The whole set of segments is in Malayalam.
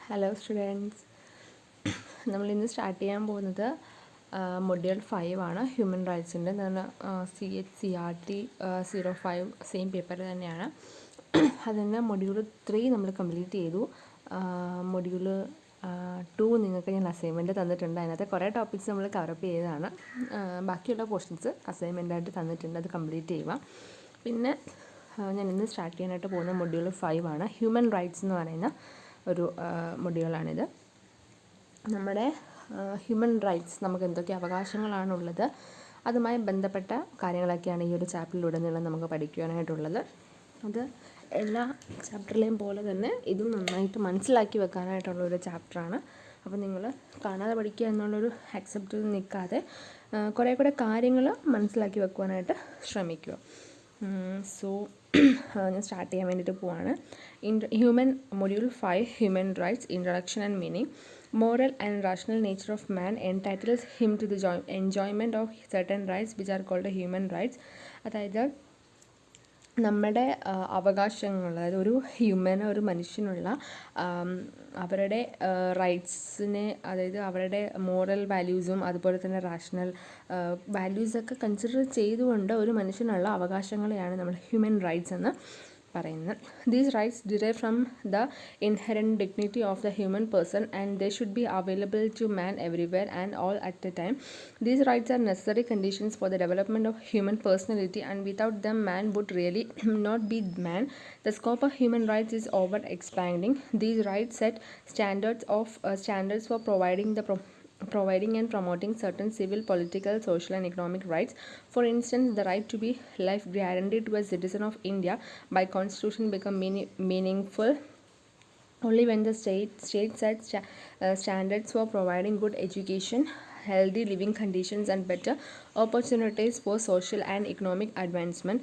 ഹലോ സ്റ്റുഡൻസ്, നമ്മളിന്ന് സ്റ്റാർട്ട് ചെയ്യാൻ പോകുന്നത് മൊഡ്യൂൾ 5 ആണ്. ഹ്യൂമൻ റൈറ്റ്സിൻ്റെ CHCRT 05 സെയിം പേപ്പർ തന്നെയാണ്. അതിന് മൊഡ്യൂൾ 3 നമ്മൾ കംപ്ലീറ്റ് ചെയ്തു. മൊഡ്യൂൾ 2 നിങ്ങൾക്ക് ഞാൻ അസൈൻമെൻറ്റ് തന്നിട്ടുണ്ട്. അതിനകത്ത് കുറേ ടോപ്പിക്സ് നമ്മൾ കവറപ്പ് ചെയ്തതാണ്. ബാക്കിയുള്ള പോർഷൻസ് അസൈൻമെൻറ്റായിട്ട് തന്നിട്ടുണ്ട്, അത് കംപ്ലീറ്റ് ചെയ്യുക. പിന്നെ ഞാൻ ഇന്ന് സ്റ്റാർട്ട് ചെയ്യാനായിട്ട് പോകുന്ന മൊഡ്യൂൾ 5 ആണ്. ഹ്യൂമൻ റൈറ്റ്സ് എന്ന് പറയുന്ന ഒരു മൊഡ്യൂളാണിത്. നമ്മുടെ ഹ്യൂമൻ റൈറ്റ്സ്, നമുക്ക് എന്തൊക്കെ അവകാശങ്ങളാണുള്ളത്, അതുമായി ബന്ധപ്പെട്ട കാര്യങ്ങളൊക്കെയാണ് ഈ ഒരു ചാപ്റ്ററിലുടനീളം നമുക്ക് പഠിക്കുവാനായിട്ടുള്ളത്. അത് എല്ലാ ചാപ്റ്ററിലെയും പോലെ തന്നെ ഇതും നന്നായിട്ട് മനസ്സിലാക്കി വെക്കാനായിട്ടുള്ളൊരു ചാപ്റ്ററാണ്. അപ്പോൾ നിങ്ങൾ കാണാതെ പഠിക്കുക എന്നുള്ളൊരു ആക്സെപ്റ്റിൽ നിൽക്കാതെ കുറേ കൂടെ കാര്യങ്ങൾ മനസ്സിലാക്കി വെക്കുവാനായിട്ട് ശ്രമിക്കുക. സോ ഞാൻ സ്റ്റാർട്ട് ചെയ്യാൻ വേണ്ടിയിട്ട് പോവാണ്. Human module 5 human rights introduction and meaning. Moral and rational nature of man entitles him to the enjoyment of certain rights which are called human rights. അതായത് നമ്മുടെ അവകാശങ്ങൾ, അതായത് ഒരു ഒരു മനുഷ്യനുള്ള അവരുടെ റൈറ്റ്സിനെ, അതായത് അവരുടെ മോറൽ വാല്യൂസും അതുപോലെ തന്നെ റാഷണൽ വാല്യൂസൊക്കെ കൺസിഡർ ചെയ്തുകൊണ്ട് ഒരു മനുഷ്യനുള്ള അവകാശങ്ങളെയാണ് നമ്മൾ ഹ്യൂമൻ റൈറ്റ്സ് എന്ന് പറയുന്നത്. These rights derive from the inherent dignity of the human person and they should be available to man everywhere and all at a time. These rights are necessary conditions for the development of human personality, and without them man would really not be man. The scope of human rights is over expanding. These rights set standards for providing and promoting certain civil, political, social and economic rights. For instance, the right to be life guaranteed to a citizen of India by constitution become meaningful only when the state sets standards for providing good education, healthy living conditions and better opportunities for social and economic advancement.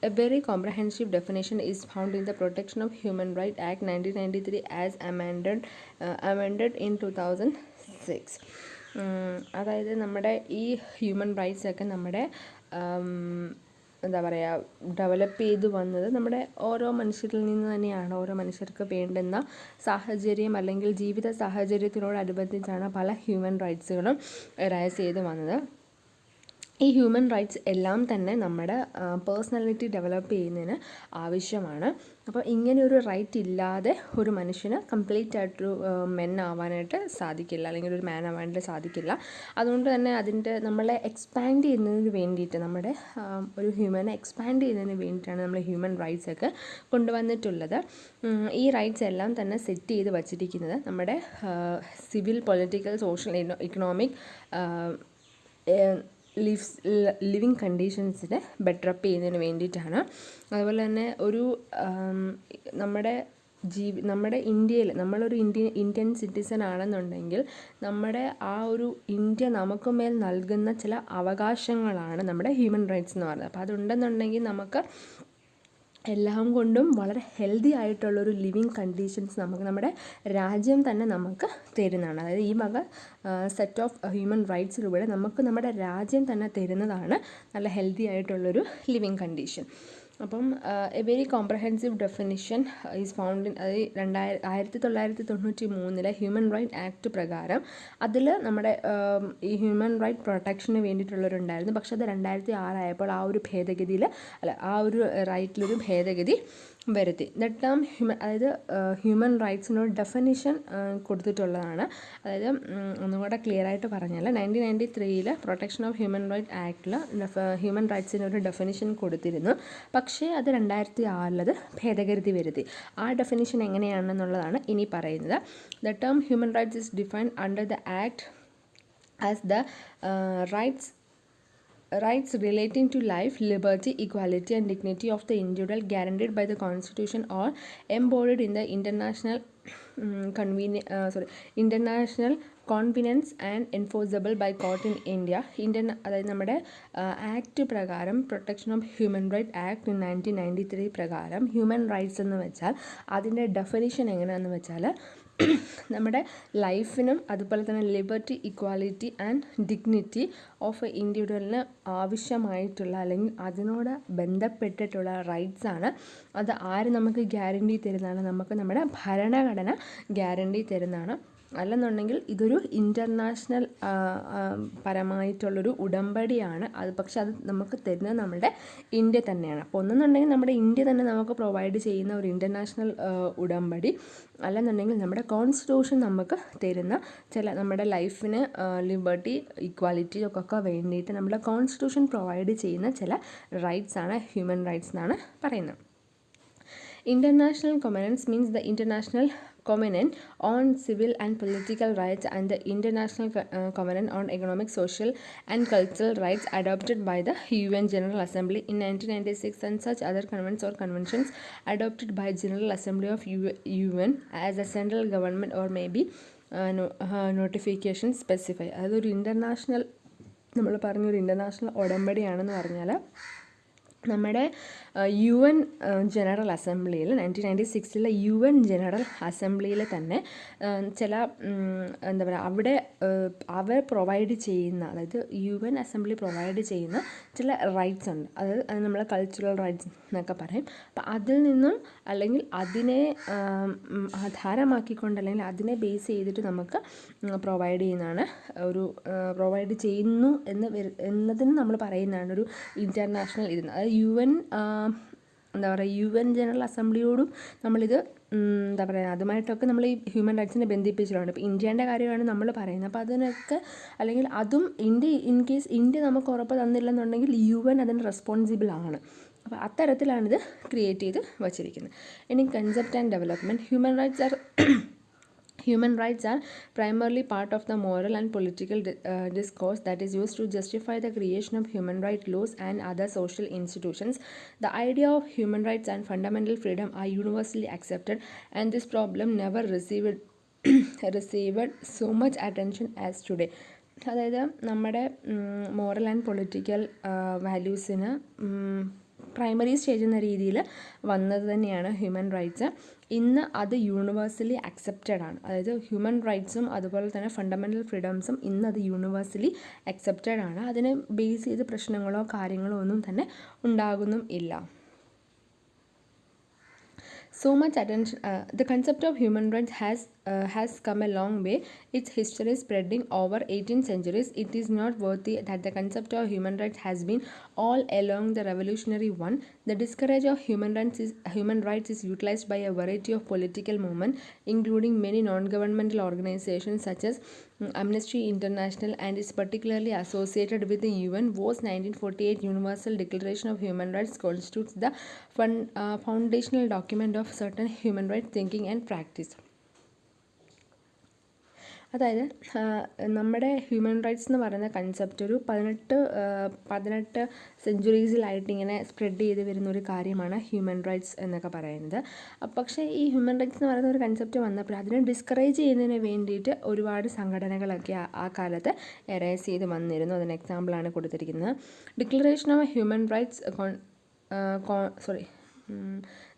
A very comprehensive definition is found in the Protection of Human Rights Act 1993 as amended in 2006. അതായത് നമ്മുടെ ഈ ഹ്യൂമൻ റൈറ്റ്സ് ഒക്കെ നമ്മുടെ എന്താ പറയുക, ഡെവലപ്പ് ചെയ്ത് വന്നത് നമ്മുടെ ഓരോ മനുഷ്യരിൽ നിന്ന് തന്നെയാണ്. ഓരോ മനുഷ്യർക്ക് വേണ്ടുന്ന സാഹചര്യം അല്ലെങ്കിൽ ജീവിത സാഹചര്യത്തിനോടനുബന്ധിച്ചാണ് പല ഹ്യൂമൻ റൈറ്റ്സുകളും റൈസ് ചെയ്ത് വന്നത്. ഈ ഹ്യൂമൻ റൈറ്റ്സ് എല്ലാം തന്നെ നമ്മുടെ പേഴ്സണാലിറ്റി ഡെവലപ്പ് ചെയ്യുന്നതിന് ആവശ്യമാണ്. അപ്പോൾ ഇങ്ങനെയൊരു റൈറ്റ് ഇല്ലാതെ ഒരു മനുഷ്യന് കംപ്ലീറ്റ് ആയിട്ടൊരു മെൻ ആവാനായിട്ട് സാധിക്കില്ല, അല്ലെങ്കിൽ ഒരു മാൻ ആവാനായിട്ട് സാധിക്കില്ല. അതുകൊണ്ട് തന്നെ അതിൻ്റെ നമ്മളെ എക്സ്പാൻഡ് ചെയ്യുന്നതിന് വേണ്ടിയിട്ട്, നമ്മുടെ ഒരു ഹ്യൂമനെ എക്സ്പാൻഡ് ചെയ്യുന്നതിന് വേണ്ടിയിട്ടാണ് നമ്മൾ ഹ്യൂമൻ റൈറ്റ്സ് ഒക്കെ കൊണ്ടുവന്നിട്ടുള്ളത്. ഈ റൈറ്റ്സ് എല്ലാം തന്നെ സെറ്റ് ചെയ്ത് വച്ചിരിക്കുന്നത് നമ്മുടെ civil, political, social, economic living കണ്ടീഷൻസിനെ ബെറ്ററപ്പ് ചെയ്യുന്നതിന് വേണ്ടിയിട്ടാണ്. അതുപോലെ തന്നെ ഒരു നമ്മുടെ ഇന്ത്യയിൽ നമ്മളൊരു ഇന്ത്യൻ സിറ്റിസൺ ആണെന്നുണ്ടെങ്കിൽ നമ്മുടെ ആ ഒരു ഇന്ത്യ നമുക്ക് മേൽ നൽകുന്ന ചില അവകാശങ്ങളാണ് നമ്മുടെ ഹ്യൂമൻ റൈറ്റ്സ് എന്ന് പറയുന്നത്. അപ്പോൾ അതുണ്ടെന്നുണ്ടെങ്കിൽ നമുക്ക് എല്ലാം കൊണ്ടും വളരെ ഹെൽത്തി ആയിട്ടുള്ളൊരു ലിവിങ് കണ്ടീഷൻസ് നമുക്ക് നമ്മുടെ രാജ്യം തന്നെ നമുക്ക് തരുന്നതാണ്. അതായത് ഈ വക സെറ്റ് ഓഫ് ഹ്യൂമൻ റൈറ്റ്സിലൂടെ നമുക്ക് നമ്മുടെ രാജ്യം തന്നെ തരുന്നതാണ് നല്ല ഹെൽത്തി ആയിട്ടുള്ളൊരു ലിവിങ് കണ്ടീഷൻ. അപ്പം a very comprehensive definition is found in 1993 human right act പ്രകാരം. അതിൽ നമ്മുടെ ഈ ഹ്യൂമൻ റൈറ്റ് പ്രൊട്ടക്ഷന് വേണ്ടിയിട്ടുള്ളവരുണ്ടായിരുന്നു. പക്ഷെ അത് 2006 ആയപ്പോൾ ആ ഒരു ഭേദഗതിയിൽ ആ ഒരു റൈറ്റിലൊരു ഭേദഗതി വരുത്തി. ദ ടേം അതായത് ഹ്യൂമൻ റൈറ്റ്സിനൊരു ഡെഫിനിഷൻ കൊടുത്തിട്ടുള്ളതാണ്. അതായത് ഒന്നുകൂടെ ക്ലിയർ ആയിട്ട് പറഞ്ഞാൽ 1993 പ്രൊട്ടക്ഷൻ ഓഫ് ഹ്യൂമൻ റൈറ്റ് ആക്ടിൽ ഹ്യൂമൻ റൈറ്റ്സിനൊരു ഡെഫിനിഷൻ കൊടുത്തിരുന്നു. പക്ഷേ അത് 2006 ഭേദഗതി വരുത്തി. ആ ഡെഫിനിഷൻ എങ്ങനെയാണെന്നുള്ളതാണ് ഇനി പറയുന്നത്. The term human rights is defined under the act as the rights relating to life, liberty, equality and dignity of the individual guaranteed by the constitution or embodied in the international conventions and enforceable by court in India. അതായത് നമ്മുടെ ആക്ട് പ്രകാരം, protection of human right act 1993 പ്രകാരം ഹ്യൂമൻ റൈറ്റ്സ് എന്ന് വെച്ചാൽ അതിൻ്റെ ഡെഫിനിഷൻ എങ്ങനെയാണെന്ന് വെച്ചാൽ നമ്മുടെ ലൈഫിനും അതുപോലെ തന്നെ liberty, equality and dignity of ഇൻഡിവിജ്വലിന് ആവശ്യമായിട്ടുള്ള അല്ലെങ്കിൽ അതിനോട് ബന്ധപ്പെട്ടിട്ടുള്ള റൈറ്റ്സാണ്. അത് ആര് നമുക്ക് ഗ്യാരണ്ടി തരുന്നതാണ്? നമുക്ക് നമ്മുടെ ഭരണഘടന ഗ്യാരണ്ടി തരുന്നതാണ്. അല്ലെന്നുണ്ടെങ്കിൽ ഇതൊരു ഇൻ്റർനാഷണൽ പരമായിട്ടുള്ളൊരു ഉടമ്പടിയാണ്. പക്ഷെ അത് നമുക്ക് തരുന്നത് നമ്മുടെ ഇന്ത്യ തന്നെയാണ്. അപ്പോൾ ഒന്നെന്നുണ്ടെങ്കിൽ നമ്മുടെ ഇന്ത്യ തന്നെ നമുക്ക് പ്രൊവൈഡ് ചെയ്യുന്ന ഒരു ഇൻ്റർനാഷണൽ ഉടമ്പടി, അല്ലെന്നുണ്ടെങ്കിൽ നമ്മുടെ കോൺസ്റ്റിറ്റ്യൂഷൻ നമുക്ക് തരുന്ന ചില നമ്മുടെ ലൈഫിന് ലിബർട്ടി, ഇക്വാലിറ്റി ഒക്കെ വേണ്ടിയിട്ട് നമ്മുടെ കോൺസ്റ്റിറ്റ്യൂഷൻ പ്രൊവൈഡ് ചെയ്യുന്ന ചില റൈറ്റ്സ് ആണ് ഹ്യൂമൻ റൈറ്റ്സ് എന്നാണ് പറയുന്നത്. International Covenants means the International Covenant on Civil and Political Rights and the International Covenant on Economic, Social and Cultural Rights adopted by the UN General Assembly in 1996 and such other conventions or conventions adopted by General Assembly of UN as a central government or maybe notification specify. അതൊരു ഇൻ്റർനാഷണൽ, നമ്മൾ പറഞ്ഞൊരു ഇൻ്റർനാഷണൽ ഉടമ്പടിയാണെന്ന് പറഞ്ഞാൽ നമ്മുടെ UN ജനറൽ അസംബ്ലിയിൽ 1996 UN ജനറൽ അസംബ്ലിയിൽ തന്നെ ചില എന്താ പറയുക, അവിടെ അവർ പ്രൊവൈഡ് ചെയ്യുന്ന, അതായത് UN അസംബ്ലി പ്രൊവൈഡ് ചെയ്യുന്ന ചില റൈറ്റ്സ് ഉണ്ട്. അത് നമ്മൾ കൾച്ചറൽ റൈറ്റ്സ് എന്നൊക്കെ പറയും. അപ്പം അതിൽ നിന്നും അല്ലെങ്കിൽ അതിനെ ആധാരമാക്കിക്കൊണ്ട് അല്ലെങ്കിൽ അതിനെ ബേസ് ചെയ്തിട്ട് നമുക്ക് പ്രൊവൈഡ് ചെയ്യുന്നതാണ് ഒരു പ്രൊവൈഡ് ചെയ്യുന്നു എന്നതിന് നമ്മൾ പറയുന്നതാണ് ഒരു ഇൻ്റർനാഷണൽ ഇത്. അതായത് UN എന്താ പറയുക, UN ജനറൽ അസംബ്ലിയോടും നമ്മളിത് എന്താ പറയുക, അതുമായിട്ടൊക്കെ നമ്മൾ ഈ ഹ്യൂമൻ റൈറ്റ്സിനെ ബന്ധിപ്പിച്ചിട്ടുണ്ട്. ഇപ്പോൾ ഇന്ത്യയുടെ കാര്യമാണ് നമ്മൾ പറയുന്നത്. അപ്പോൾ അതിനൊക്കെ അല്ലെങ്കിൽ അതും ഇന്ത്യ ഇൻ കേസ് ഇന്ത്യ നമുക്ക് ഉറപ്പ് തന്നില്ലെന്നുണ്ടെങ്കിൽ UN അതിന് റെസ്പോൺസിബിൾ ആണ്. അപ്പോൾ അത്തരത്തിലാണിത് ക്രിയേറ്റ് ചെയ്ത് വച്ചിരിക്കുന്നത്. ഇനി concept and development. Human rights are primarily part of the moral and political discourse that is used to justify the creation of human rights laws and other social institutions. The idea of human rights and fundamental freedom are universally accepted, and this problem never received so much attention as today. അതായത് നമ്മുടെ മോറൽ ആൻഡ് പൊളിറ്റിക്കൽ വാല്യൂസിന് പ്രൈമറി സ്റ്റേജ് എന്ന രീതിയിൽ വന്നത് തന്നെയാണ് ഹ്യൂമൻ റൈറ്റ്സ്. ഇന്ന് അത് യൂണിവേഴ്സലി അക്സെപ്റ്റഡ് ആണ്. അതായത് ഹ്യൂമൻ റൈറ്റ്സും അതുപോലെ തന്നെ ഫണ്ടമെൻ്റൽ ഫ്രീഡംസും ഇന്ന് അത് യൂണിവേഴ്സലി അക്സെപ്റ്റഡ് ആണ്. അതിനെ ബേസ് ചെയ്ത് പ്രശ്നങ്ങളോ കാര്യങ്ങളോ ഒന്നും തന്നെ ഉണ്ടാകുന്നും ഇല്ല. So much attention. The concept of human rights has come a long way. Its history spreading over 18 centuries. It is noteworthy that the concept of human rights has been all along the revolutionary one. The discourage of human rights is utilized by a variety of political movements, including many non-governmental organizations such as Amnesty International, and is particularly associated with the UN. WAS 1948 Universal Declaration of Human Rights constitutes the foundational document of certain human rights thinking and practice. അതായത് നമ്മുടെ ഹ്യൂമൻ റൈറ്റ്സ് എന്ന് പറയുന്ന കൺസെപ്റ്റ് ഒരു 18 സെഞ്ച്വറീസിലായിട്ട് ഇങ്ങനെ സ്പ്രെഡ് ചെയ്ത് വരുന്ന ഒരു കാര്യമാണ് ഹ്യൂമൻ റൈറ്റ്സ് എന്നൊക്കെ പറയുന്നത്. പക്ഷേ ഈ ഹ്യൂമൻ റൈറ്റ്സ് എന്ന് പറയുന്ന ഒരു കൺസെപ്റ്റ് വന്നപ്പോൾ അതിനെ ഡിസ്കറേജ് ചെയ്യുന്നതിന് വേണ്ടിയിട്ട് ഒരുപാട് സംഘടനകളൊക്കെ ആ കാലത്ത് എറേസ് ചെയ്ത് വന്നിരുന്നു. അതിന് എക്സാമ്പിളാണ് കൊടുത്തിരിക്കുന്നത്. Declaration of human rights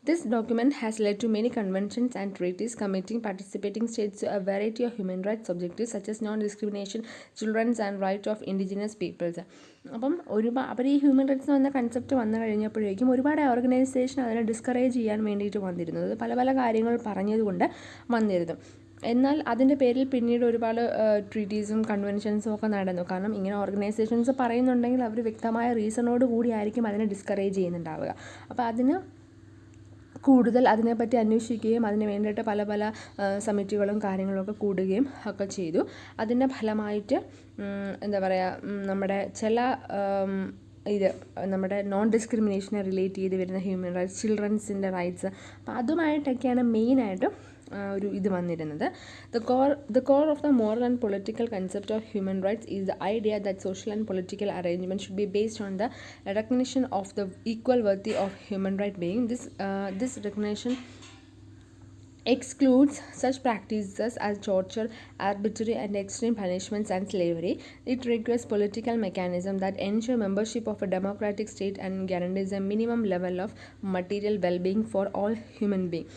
This document has led to many conventions and treaties committing participating states to a variety of human rights objectives such as non-discrimination, children's and right of indigenous peoples. അപ്പം അവർ ഈ ഹ്യൂമൻ റൈറ്റ്സ് എന്ന കൺസെപ്റ്റ് വന്നു കഴിഞ്ഞപ്പോഴേക്കും ഒരുപാട് ഓർഗനൈസേഷൻ അതിനെ ഡിസ്കറേജ് ചെയ്യാൻ വേണ്ടിയിട്ട് വന്നിരുന്നത് പല കാര്യങ്ങൾ പറഞ്ഞതുകൊണ്ട് വന്നിരുന്നു. എന്നാൽ അതിൻ്റെ പേരിൽ പിന്നീട് ഒരുപാട് ട്രീറ്റീസും കൺവെൻഷൻസും ഒക്കെ നടന്നു. കാരണം ഇങ്ങനെ ഓർഗനൈസേഷൻസ് പറയുന്നുണ്ടെങ്കിൽ അവർ വ്യക്തമായ റീസണോട് കൂടിയായിരിക്കും അതിനെ ഡിസ്കറേജ് ചെയ്യുന്നുണ്ടാവുക. അപ്പോൾ അതിനെപ്പറ്റി അന്വേഷിക്കുകയും അതിന് വേണ്ടിയിട്ട് പല സമിറ്റികളും കാര്യങ്ങളൊക്കെ കൂടുകയും ഒക്കെ ചെയ്തു. അതിൻ്റെ ഫലമായിട്ട് എന്താ പറയുക, നമ്മുടെ നമ്മുടെ നോൺ ഡിസ്ക്രിമിനേഷനെ റിലേറ്റ് ചെയ്ത് വരുന്ന ഹ്യൂമൻ റൈറ്റ്സ്, ചിൽഡ്രൻസിൻ്റെ റൈറ്റ്സ്, അപ്പോൾ അതുമായിട്ടൊക്കെയാണ് മെയിനായിട്ടും ഒരു ഇത് വന്നിരുന്നത്. The core of the moral and political concept of human rights is the idea that social and political arrangements should be based on the recognition of the equal worth of human right being. This recognition excludes such practices as torture, arbitrary and extreme punishments and slavery. It requires political mechanisms that ensure membership of a democratic state and guarantees a minimum level of material well-being for all human beings.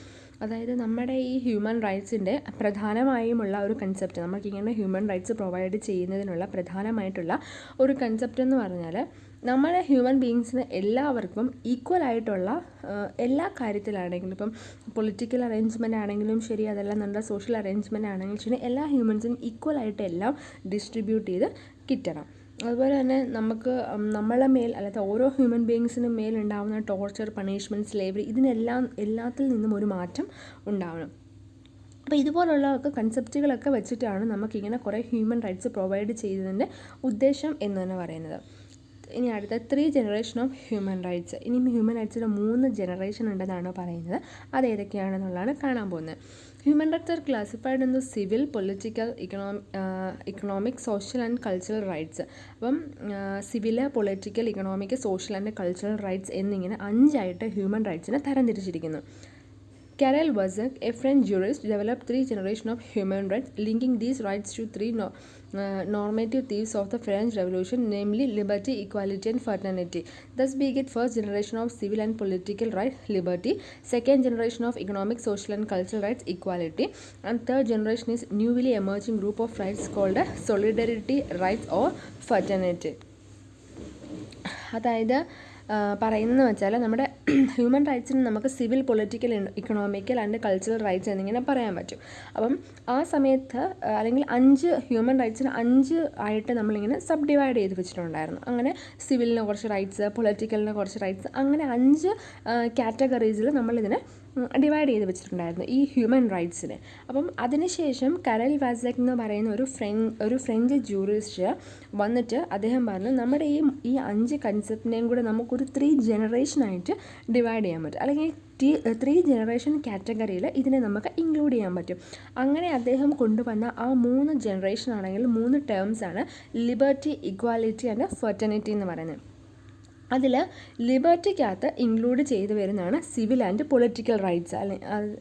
അതായത് നമ്മുടെ ഈ ഹ്യൂമൻ റൈറ്റ്സിൻ്റെ പ്രധാനമായുമുള്ള ഒരു കൺസെപ്റ്റ്, നമുക്കിങ്ങനെ ഹ്യൂമൻ റൈറ്റ്സ് പ്രൊവൈഡ് ചെയ്യുന്നതിനുള്ള പ്രധാനമായിട്ടുള്ള ഒരു കൺസെപ്റ്റ് എന്ന് പറഞ്ഞാൽ നമ്മുടെ ഹ്യൂമൻ ബീയിങ്സിന് എല്ലാവർക്കും ഈക്വൽ ആയിട്ടുള്ള എല്ലാ കാര്യത്തിലാണെങ്കിലും, ഇപ്പം പൊളിറ്റിക്കൽ അറേഞ്ച്മെൻ്റ് ആണെങ്കിലും ശരി, അതല്ല നമ്മുടെ സോഷ്യൽ അറേഞ്ച്മെൻ്റ് ആണെങ്കിലും ശരി, എല്ലാ ഹ്യൂമൻസിനും ഈക്വൽ ആയിട്ട് എല്ലാം ഡിസ്ട്രിബ്യൂട്ട് ചെയ്ത് കിട്ടണം. അതുപോലെ തന്നെ നമുക്ക് നമ്മളെ മേൽ, അല്ലാതെ ഓരോ ഹ്യൂമൻ ബീയിങ്സിനും മേലുണ്ടാകുന്ന ടോർച്ചർ, പണിഷ്മെൻറ്റ്, സ്ലേവറി, എല്ലാത്തിൽ നിന്നും ഒരു മാറ്റം ഉണ്ടാവണം. അപ്പോൾ ഇതുപോലുള്ളതൊക്കെ കൺസെപ്റ്റുകളൊക്കെ വെച്ചിട്ടാണ് നമുക്കിങ്ങനെ കുറേ ഹ്യൂമൻ റൈറ്റ്സ് പ്രൊവൈഡ് ചെയ്തതിൻ്റെ ഉദ്ദേശം എന്ന് തന്നെ പറയുന്നത്. ഇനി അടുത്ത 3 ജനറേഷൻ ഓഫ് ഹ്യൂമൻ റൈറ്റ്സ്. ഇനി ഹ്യൂമൻ റൈറ്റ്സിൻ്റെ 3 ജനറേഷൻ ഉണ്ടെന്നാണ് പറയുന്നത്. അതേതൊക്കെയാണെന്നുള്ളതാണ് കാണാൻ പോകുന്നത്. Human rights are classified in the civil, political, economic, social and cultural rights. അപ്പം civil, political, economic, social and cultural rights എന്നിങ്ങനെ 5 ഹ്യൂമൻ റൈറ്റ്സിനെ തരംതിരിച്ചിരിക്കുന്നു. Karel Vazek, a French jurist, developed 3 generations of human rights, linking these rights to 3 normative themes of the French Revolution, namely liberty, equality, and fraternity. Thus beget first generation of civil and political rights, liberty; second generation of economic, social, and cultural rights, equality; and third generation is newly emerging group of rights called solidarity rights or fraternity. അതായത് പറയുന്നതെന്ന് വെച്ചാൽ, നമ്മുടെ ഹ്യൂമൻ റൈറ്റ്സിന് നമുക്ക് civil, political, economical and cultural rights എന്നിങ്ങനെ പറയാൻ പറ്റും. അപ്പം ആ സമയത്ത് അല്ലെങ്കിൽ 5 ഹ്യൂമൻ റൈറ്റ്സിന് 5 ആയിട്ട് നമ്മളിങ്ങനെ സബ് ഡിവൈഡ് ചെയ്ത് വെച്ചിട്ടുണ്ടായിരുന്നു. അങ്ങനെ സിവിലിന് കുറച്ച് റൈറ്റ്സ്, പൊളിറ്റിക്കലിന് കുറച്ച് റൈറ്റ്സ്, അങ്ങനെ 5 കാറ്റഗറീസിൽ നമ്മളിതിനെ ഡിവൈഡ് ചെയ്ത് വെച്ചിട്ടുണ്ടായിരുന്നു ഈ ഹ്യൂമൻ റൈറ്റ്സിനെ. അപ്പം അതിനുശേഷം കരൽ വാസക് എന്ന് പറയുന്ന ഒരു ഫ്രഞ്ച് ജൂറിസ്റ്റ് വന്നിട്ട് അദ്ദേഹം പറഞ്ഞു, നമ്മുടെ ഈ 5 കൺസെപ്റ്റിനെയും കൂടെ നമുക്കൊരു 3 ജനറേഷനായിട്ട് ഡിവൈഡ് ചെയ്യാൻ പറ്റും, അല്ലെങ്കിൽ 3 ജനറേഷൻ കാറ്റഗറിയിൽ ഇതിനെ നമുക്ക് ഇൻക്ലൂഡ് ചെയ്യാൻ പറ്റും. അങ്ങനെ അദ്ദേഹം കൊണ്ടുവന്ന ആ 3 ജനറേഷൻ ആണെങ്കിൽ 3 ടേംസാണ് ലിബർട്ടി, ഇക്വാലിറ്റി ആൻഡ് ഫെർട്ടർണിറ്റി എന്ന് പറയുന്നത്. അതിൽ ലിബർട്ടിക്കകത്ത് ഇൻക്ലൂഡ് ചെയ്ത് വരുന്നതാണ് സിവിൽ ആൻഡ് പൊളിറ്റിക്കൽ റൈറ്റ്സ്.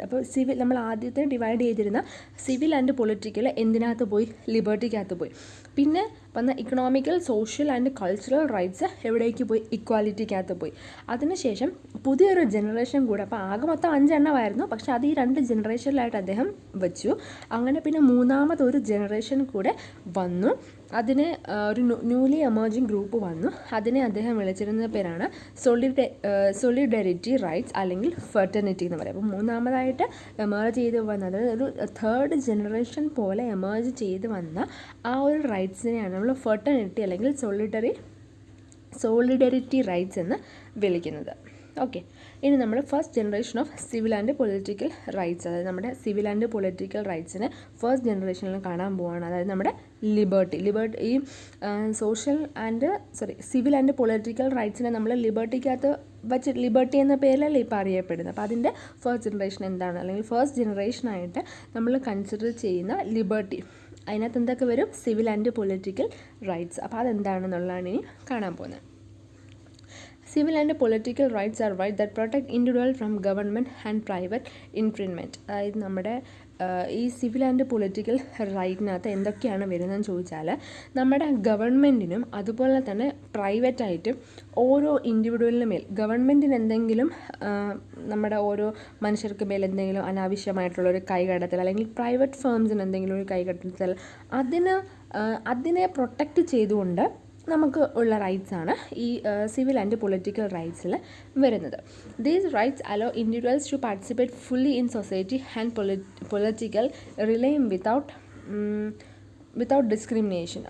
അപ്പോൾ സിവിൽ, നമ്മൾ ആദ്യത്തെ ഡിവൈഡ് ചെയ്തിരുന്ന സിവിൽ ആൻഡ് പൊളിറ്റിക്കൽ എന്തിനകത്ത് പോയി? ലിബർട്ടിക്കകത്ത് പോയി. പിന്നെ വന്ന economical, social and cultural rights എവിടേക്ക് പോയി? ഇക്വാലിറ്റിക്കകത്ത് പോയി. അതിനുശേഷം പുതിയൊരു ജനറേഷൻ കൂടെ, അപ്പോൾ ആകെ മൊത്തം 5 എണ്ണമായിരുന്നു, പക്ഷേ അത് ഈ 2 ജനറേഷനിലായിട്ട് അദ്ദേഹം വെച്ചു. അങ്ങനെ പിന്നെ മൂന്നാമതൊരു ജനറേഷൻ കൂടെ വന്നു. അതിന് ഒരു ന്യൂലി എമേർജിങ് ഗ്രൂപ്പ് വന്നു. അതിനെ അദ്ദേഹം വിളിച്ചിരുന്ന പേരാണ് സോളിഡാരിറ്റി റൈറ്റ്സ് അല്ലെങ്കിൽ ഫെർട്ടർണിറ്റി എന്ന് പറയും. അപ്പോൾ മൂന്നാമതായിട്ട് എമേർജ് ചെയ്ത് വന്നത്, ഒരു 3rd ജനറേഷൻ പോലെ എമേർജ് ചെയ്ത് വന്ന ആ ഒരു റൈറ്റ്സിനെയാണ് നമ്മൾ ഫെർട്ടർണിറ്റി അല്ലെങ്കിൽ സോളിഡാരിറ്റി റൈറ്റ്സ് എന്ന് വിളിക്കുന്നത്. ഓക്കെ, ഇനി നമ്മൾ first generation of civil and political rights, അതായത് നമ്മുടെ സിവിൽ ആൻഡ് പൊളിറ്റിക്കൽ റൈറ്റ്സിനെ ഫസ്റ്റ് ജനറേഷനിൽ കാണാൻ പോവുകയാണ്. അതായത് നമ്മുടെ ലിബർട്ടി, ഈ സിവിൽ ആൻഡ് പൊളിറ്റിക്കൽ റൈറ്റ്സിനെ നമ്മൾ ലിബർട്ടിക്കകത്ത് വെച്ച്, ലിബർട്ടി എന്ന പേരിലല്ലേ ഇപ്പോൾ അറിയപ്പെടുന്നത്. അപ്പോൾ അതിൻ്റെ ഫസ്റ്റ് ജനറേഷൻ എന്താണ്, അല്ലെങ്കിൽ ഫസ്റ്റ് ജനറേഷനായിട്ട് നമ്മൾ കൺസിഡർ ചെയ്യുന്ന ലിബർട്ടി, അതിനകത്ത് എന്തൊക്കെ വരും? Civil and political rights. അപ്പോൾ അതെന്താണെന്നുള്ളതാണ് ഇനി കാണാൻ പോകുന്നത്. Civil and political rights are rights that protect individual from government and private infringement. അതായത് നമ്മുടെ ഈ സിവിൽ ആൻഡ് പൊളിറ്റിക്കൽ റൈറ്റിനകത്ത് എന്തൊക്കെയാണ് വരുന്നതെന്ന് ചോദിച്ചാൽ, നമ്മുടെ ഗവൺമെൻറ്റിനും അതുപോലെ തന്നെ പ്രൈവറ്റായിട്ടും ഓരോ ഇൻഡിവിജ്വലിന് മേൽ, ഗവൺമെൻറ്റിന് എന്തെങ്കിലും നമ്മുടെ ഓരോ മനുഷ്യർക്ക് മേൽ എന്തെങ്കിലും അനാവശ്യമായിട്ടുള്ളൊരു കൈകടത്തൽ, അല്ലെങ്കിൽ പ്രൈവറ്റ് ഫേംസിന് എന്തെങ്കിലും ഒരു കൈകടത്തൽ, അതിനെ പ്രൊട്ടക്റ്റ് ചെയ്തുകൊണ്ട് നമുക്ക് ഉള്ള റൈറ്റ്സാണ് ഈ സിവിൽ ആൻഡ് പൊളിറ്റിക്കൽ റൈറ്റ്സിൽ വരുന്നത്. These rights allow individuals to participate fully in society and political realm without discrimination.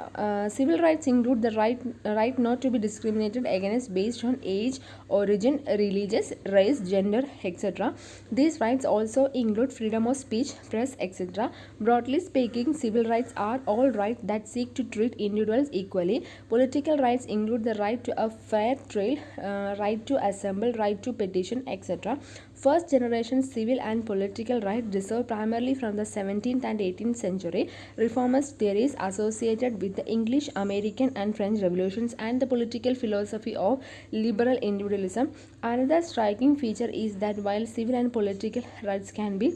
Civil rights include the right not to be discriminated against based on age, origin, religious, race, gender, etc. These rights also include freedom of speech, press, etc. Broadly speaking, civil rights are all rights that seek to treat individuals equally. Political rights include the right to a fair trial, right to assemble, right to petition, etc. First generation civil and political rights deserve primarily from the 17th and 18th century reformist theories associated with the English, American and French revolutions and the political philosophy of liberal individualism. Another striking feature is that while civil and political rights can be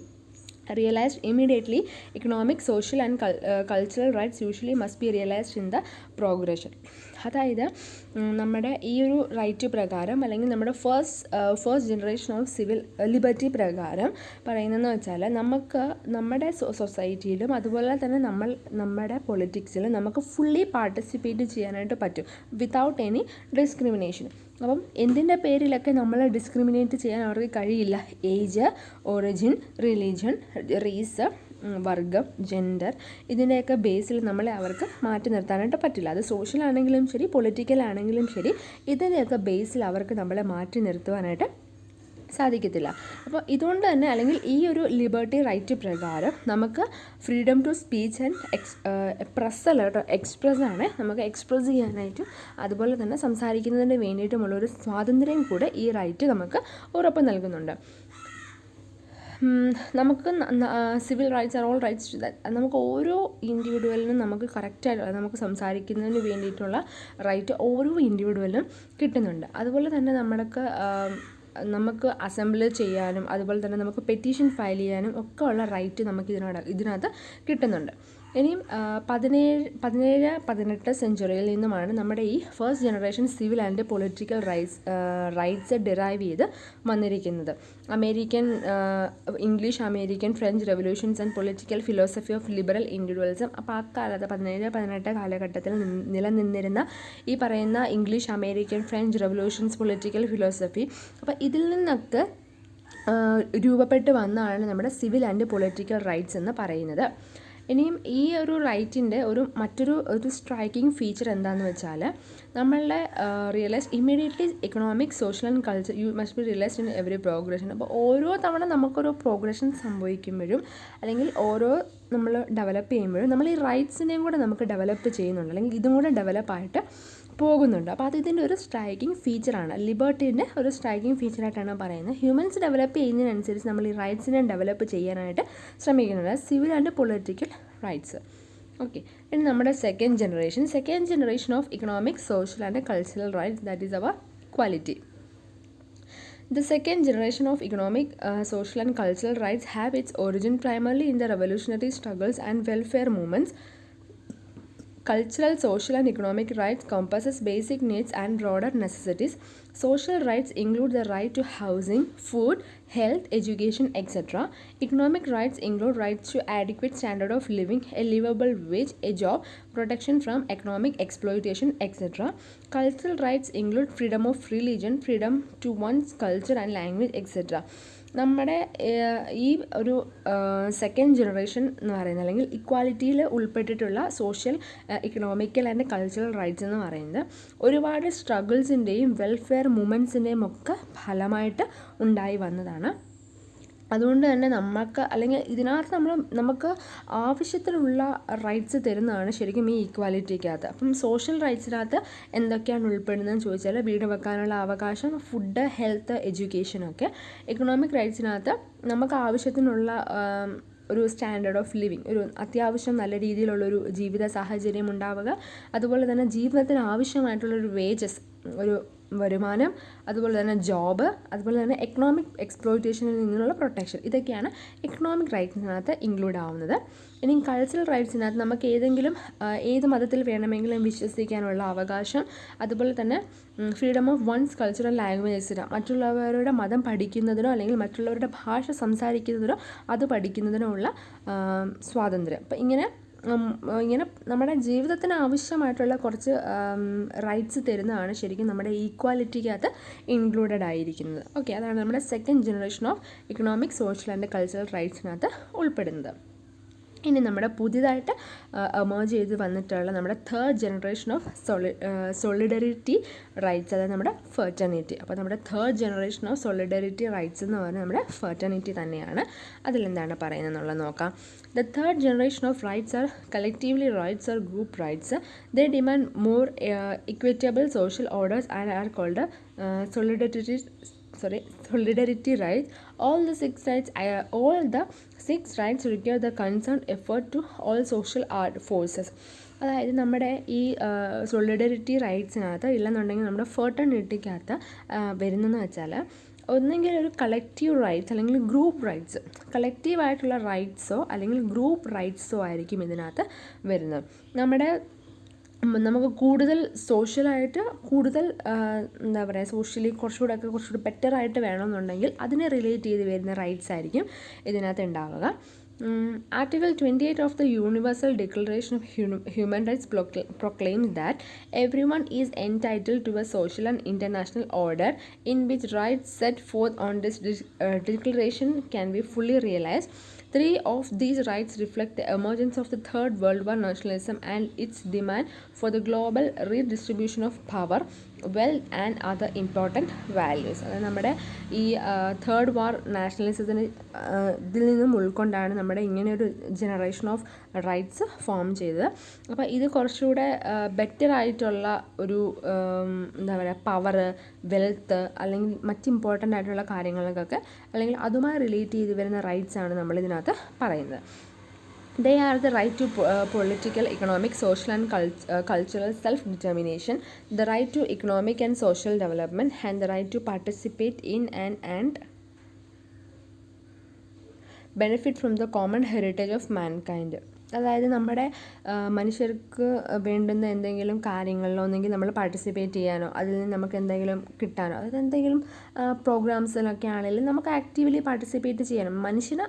realized immediately, economic, social and cultural rights usually must be realized in the progression. അതായത് നമ്മുടെ ഈ ഒരു റൈറ്റ് പ്രകാരം അല്ലെങ്കിൽ നമ്മുടെ first generation of civil liberty പ്രകാരം പറയുന്നതെന്ന് വെച്ചാൽ നമുക്ക് നമ്മുടെ സൊസൈറ്റിയിലും അതുപോലെ തന്നെ നമ്മുടെ പൊളിറ്റിക്സിലും നമുക്ക് ഫുള്ളി പാർട്ടിസിപ്പേറ്റ് ചെയ്യാനായിട്ട് പറ്റും വിത്തൗട്ട് എനി ഡിസ്ക്രിമിനേഷൻ. അപ്പം എന്തിൻ്റെ പേരിലൊക്കെ നമ്മൾ ഡിസ്ക്രിമിനേറ്റ് ചെയ്യാൻ അവർക്ക് കഴിയില്ല. ഏജ്, ഒറിജിൻ, റിലീജിയൻ, റേസ്, വർഗം, ജെൻഡർ, ഇതിൻ്റെയൊക്കെ ബേസിൽ നമ്മളെ അവർക്ക് മാറ്റി നിർത്താനായിട്ട് പറ്റില്ല. അത് സോഷ്യൽ ആണെങ്കിലും ശരി, പൊളിറ്റിക്കൽ ആണെങ്കിലും ശരി, ഇതിൻ്റെയൊക്കെ ബേസിൽ അവർക്ക് നമ്മളെ മാറ്റി നിർത്തുവാനായിട്ട് സാധിക്കത്തില്ല. അപ്പോൾ ഇതുകൊണ്ട് തന്നെ അല്ലെങ്കിൽ ഈ ഒരു ലിബർട്ടി റൈറ്റ് പ്രകാരം നമുക്ക് freedom to speech and press അല്ല കേട്ടോ, എക്സ്പ്രസ് ആണ്, നമുക്ക് എക്സ്പ്രസ് ചെയ്യാനായിട്ടും അതുപോലെ തന്നെ സംസാരിക്കുന്നതിന് വേണ്ടിയിട്ടുമുള്ളൊരു സ്വാതന്ത്ര്യം കൂടെ ഈ റൈറ്റ് നമുക്ക് ഉറപ്പ് നൽകുന്നുണ്ട്. നമുക്ക് civil rights are all rights, നമുക്ക് ഓരോ ഇൻഡിവിജ്വലിനും നമുക്ക് കറക്റ്റായിട്ട് നമുക്ക് സംസാരിക്കുന്നതിന് വേണ്ടിയിട്ടുള്ള റൈറ്റ് ഓരോ ഇൻഡിവിജ്വലിനും കിട്ടുന്നുണ്ട്. അതുപോലെ തന്നെ നമുക്ക് അസംബ്ലി ചെയ്യാനും അതുപോലെ തന്നെ നമുക്ക് പെറ്റീഷൻ ഫയൽ ചെയ്യാനും ഒക്കെ ഉള്ള റൈറ്റ് നമുക്ക് ഇതിനകത്ത് കിട്ടുന്നുണ്ട്. ഇനിയും 17-18 സെഞ്ച്വറിയിൽ നിന്നുമാണ് നമ്മുടെ ഈ first generation civil and political rights derive ചെയ്ത് വന്നിരിക്കുന്നത്. English American French revolutions and political philosophy of liberal individualism. അപ്പോൾ ആ കാലത്ത് 17-18 കാലഘട്ടത്തിൽ നിലനിന്നിരുന്ന ഈ പറയുന്ന English American French revolutions political philosophy, അപ്പോൾ ഇതിൽ നിന്നൊക്കെ രൂപപ്പെട്ട് വന്നതാണ് നമ്മുടെ സിവിൽ ആൻഡ് പൊളിറ്റിക്കൽ റൈറ്റ്സ് എന്ന് പറയുന്നത്. ഇനിയും ഈ ഒരു റൈറ്റിൻ്റെ മറ്റൊരു സ്ട്രൈക്കിംഗ് ഫീച്ചർ എന്താണെന്ന് വെച്ചാൽ നമ്മളുടെ realise immediately economic, social and culture you must be realised in every progression. അപ്പോൾ ഓരോ തവണ നമുക്കൊരു പ്രോഗ്രഷൻ സംഭവിക്കുമ്പോഴും അല്ലെങ്കിൽ നമ്മൾ ഡെവലപ്പ് ചെയ്യുമ്പോഴും നമ്മൾ ഈ റൈറ്റ്സിനെയും കൂടെ നമുക്ക് ഡെവലപ്പ് ചെയ്യുന്നുണ്ട്, അല്ലെങ്കിൽ ഇതും കൂടെ ഡെവലപ്പായിട്ട് പോകുന്നുണ്ട്. അപ്പോൾ ഇതിൻ്റെ ഒരു സ്ട്രൈക്കിംഗ് ഫീച്ചറാണ്, ലിബർട്ടീൻ്റെ ഒരു സ്ട്രൈക്കിംഗ് ഫീച്ചറായിട്ടാണ് പറയുന്നത്. ഹ്യൂമൻസ് ഡെവലപ്പ് ചെയ്യുന്നതിനനുസരിച്ച് നമ്മൾ ഈ റൈറ്റ്സിനെ ഡെവലപ്പ് ചെയ്യാനായിട്ട് ശ്രമിക്കുന്നുണ്ട്, civil and political rights. Okay, ഇനി നമ്മുടെ second generation of economic, social and cultural rights, that is our equality. The second generation of economic, social and cultural rights have its origin primarily in the revolutionary struggles and welfare movements. Cultural, social and economic rights compasses basic needs and broader necessities. Social rights include the right to housing, food, health, education, etc. Economic rights include rights to adequate standard of living, a livable wage, a job, protection from economic exploitation, etc. Cultural rights include freedom of religion, freedom to one's culture and language, etc. നമ്മുടെ ഈ ഒരു സെക്കൻഡ് ജനറേഷൻ എന്ന് പറയുന്നത് അല്ലെങ്കിൽ ഇക്വാലിറ്റിയിൽ ഉൾപ്പെട്ടിട്ടുള്ള social, economical and cultural rights എന്ന് പറയുന്നത് ഒരുപാട് സ്ട്രഗിൾസിൻ്റെയും വെൽഫെയർ മൂവ്മെൻറ്റ്സിൻ്റെയും ഒക്കെ ഫലമായിട്ട് ഉണ്ടായി വന്നതാണ്. അതുകൊണ്ട് തന്നെ ഇതിനകത്ത് നമുക്ക് ആവശ്യത്തിനുള്ള റൈറ്റ്സ് തരുന്നതാണ് ശരിക്കും ഈ ഇക്വാലിറ്റിക്കകത്ത്. അപ്പം സോഷ്യൽ റൈറ്റ്സിനകത്ത് എന്തൊക്കെയാണ് ഉൾപ്പെടുന്നതെന്ന് ചോദിച്ചാൽ വീട് വെക്കാനുള്ള അവകാശം, ഫുഡ്, ഹെൽത്ത്, എഡ്യൂക്കേഷനൊക്കെ. എക്കണോമിക് റൈറ്റ്സിനകത്ത് നമുക്ക് ആവശ്യത്തിനുള്ള ഒരു സ്റ്റാൻഡേർഡ് ഓഫ് ലിവിങ്, ഒരു അത്യാവശ്യം നല്ല രീതിയിലുള്ളൊരു ജീവിത സാഹചര്യം ഉണ്ടാവുക, അതുപോലെ തന്നെ ജീവിതത്തിന് ആവശ്യമായിട്ടുള്ളൊരു വേജസ്, ഒരു വരുമാനം, അതുപോലെ തന്നെ ജോബ്, അതുപോലെ തന്നെ എക്കണോമിക് എക്സ്പ്ലോയിറ്റേഷനിൽ നിന്നുള്ള പ്രൊട്ടക്ഷൻ, ഇതൊക്കെയാണ് എക്കണോമിക് റൈറ്റ്സിനകത്ത് ഇൻക്ലൂഡ് ആവുന്നത്. ഇനി കൾച്ചറൽ റൈറ്റ്സിനകത്ത് നമുക്ക് ഏത് മതത്തിൽ വേണമെങ്കിലും വിശ്വസിക്കാനുള്ള അവകാശം, അതുപോലെ തന്നെ ഫ്രീഡം ഓഫ് വൺസ് കൾച്ചറൽ ലാംഗ്വേജസിന്, മറ്റുള്ളവരുടെ മതം പഠിക്കുന്നതിനോ അല്ലെങ്കിൽ മറ്റുള്ളവരുടെ ഭാഷ സംസാരിക്കുന്നതിനോ അത് പഠിക്കുന്നതിനോ ഉള്ള സ്വാതന്ത്ര്യം. അപ്പം ഇങ്ങനെ നമ്മുടെ ജീവിതത്തിന് ആവശ്യമായിട്ടുള്ള കുറച്ച് റൈറ്റ്സ് തരുന്നതാണ് ശരിക്കും നമ്മുടെ ഈക്വാലിറ്റിക്കകത്ത് ഇൻക്ലൂഡഡ് ആയിരിക്കുന്നത്. ഓക്കെ, അതാണ് നമ്മുടെ second generation of economic, social and cultural റൈറ്റ്സിനകത്ത് ഉൾപ്പെടുന്നത്. ഇനി നമ്മുടെ പുതിയതായിട്ട് എമേർജ് ചെയ്ത് വന്നിട്ടുള്ള നമ്മുടെ third generation of solidarity rights, അതായത് നമ്മുടെ ഫെർട്ടർണിറ്റി. അപ്പോൾ നമ്മുടെ third generation of solidarity rights എന്ന് പറഞ്ഞാൽ നമ്മുടെ ഫെർട്ടർണിറ്റി തന്നെയാണ്. അതിലെന്താണ് പറയുന്നത് എന്നുള്ളത് നോക്കാം. The third generation of rights are collectively rights or group rights. They demand more equitable social orders and are called solidarity rights. All the six rights require the concerned effort to all social forces. അതായത് നമ്മുടെ ഈ സോളിഡറിറ്റി റൈറ്റ്സിനകത്ത് ഇല്ലെന്നുണ്ടെങ്കിൽ നമ്മുടെ ഫെർട്ടർണിറ്റിക്കകത്ത് വരുന്നതെന്ന് വെച്ചാൽ ഒന്നെങ്കിൽ ഒരു കളക്റ്റീവ് റൈറ്റ്സ് അല്ലെങ്കിൽ ഗ്രൂപ്പ് റൈറ്റ്സ്, കളക്റ്റീവായിട്ടുള്ള റൈറ്റ്സോ അല്ലെങ്കിൽ ഗ്രൂപ്പ് റൈറ്റ്സോ ആയിരിക്കും ഇതിനകത്ത് വരുന്നത്. നമ്മുടെ നമുക്ക് കൂടുതൽ സോഷ്യലായിട്ട് കൂടുതൽ എന്താ പറയുക സോഷ്യലി കുറച്ചുകൂടി ബെറ്ററായിട്ട് വേണമെന്നുണ്ടെങ്കിൽ അതിനെ റിലേറ്റ് ചെയ്ത് വരുന്ന റൈറ്റ്സ് ആയിരിക്കും ഇതിനകത്ത് ഉണ്ടാവുക. Article 28 of the Universal Declaration of Human Rights proclaims that everyone is entitled to a social and international order in which rights set forth on this declaration can be fully realized. Three of these rights reflect the emergence of the Third World War nationalism and its demand for the global redistribution of power, wealth and other important values. അതായത് നമ്മുടെ ഈ തേർഡ് വാർ നാഷണലിസത്തിന് ഇതിൽ നിന്നും ഉൾക്കൊണ്ടാണ് നമ്മുടെ ഇങ്ങനെയൊരു ജനറേഷൻ ഓഫ് റൈറ്റ്സ് ഫോം ചെയ്തത്. അപ്പോൾ ഇത് കുറച്ചുകൂടെ ബെറ്റർ ആയിട്ടുള്ള ഒരു എന്താ പറയുക പവർ, വെൽത്ത് അല്ലെങ്കിൽ മറ്റ് ഇമ്പോർട്ടൻ്റ് ആയിട്ടുള്ള കാര്യങ്ങൾക്കൊക്കെ അല്ലെങ്കിൽ അതുമായി റിലേറ്റ് ചെയ്ത് വരുന്ന റൈറ്റ്സ് ആണ് നമ്മളിതിനകത്ത് പറയുന്നത്. They are the right to political, economic, social and cultural self-determination, the right to economic and social development, and the right to participate in and benefit from the common heritage of mankind. അതായത് നമ്മുടെ മനുഷ്യർക്ക് വേണ്ടുന്ന എന്തെങ്കിലും കാര്യങ്ങളിലോ ഒന്നെങ്കിൽ നമ്മൾ പാർട്ടിസിപ്പേറ്റ് ചെയ്യാനോ അതിൽ നിന്ന് നമുക്ക് എന്തെങ്കിലും കിട്ടാനോ അതായത് എന്തെങ്കിലും പ്രോഗ്രാംസിലൊക്കെ ആണെങ്കിലും നമുക്ക് ആക്റ്റീവ്ലി പാർട്ടിസിപ്പേറ്റ് ചെയ്യാനും മനുഷ്യന്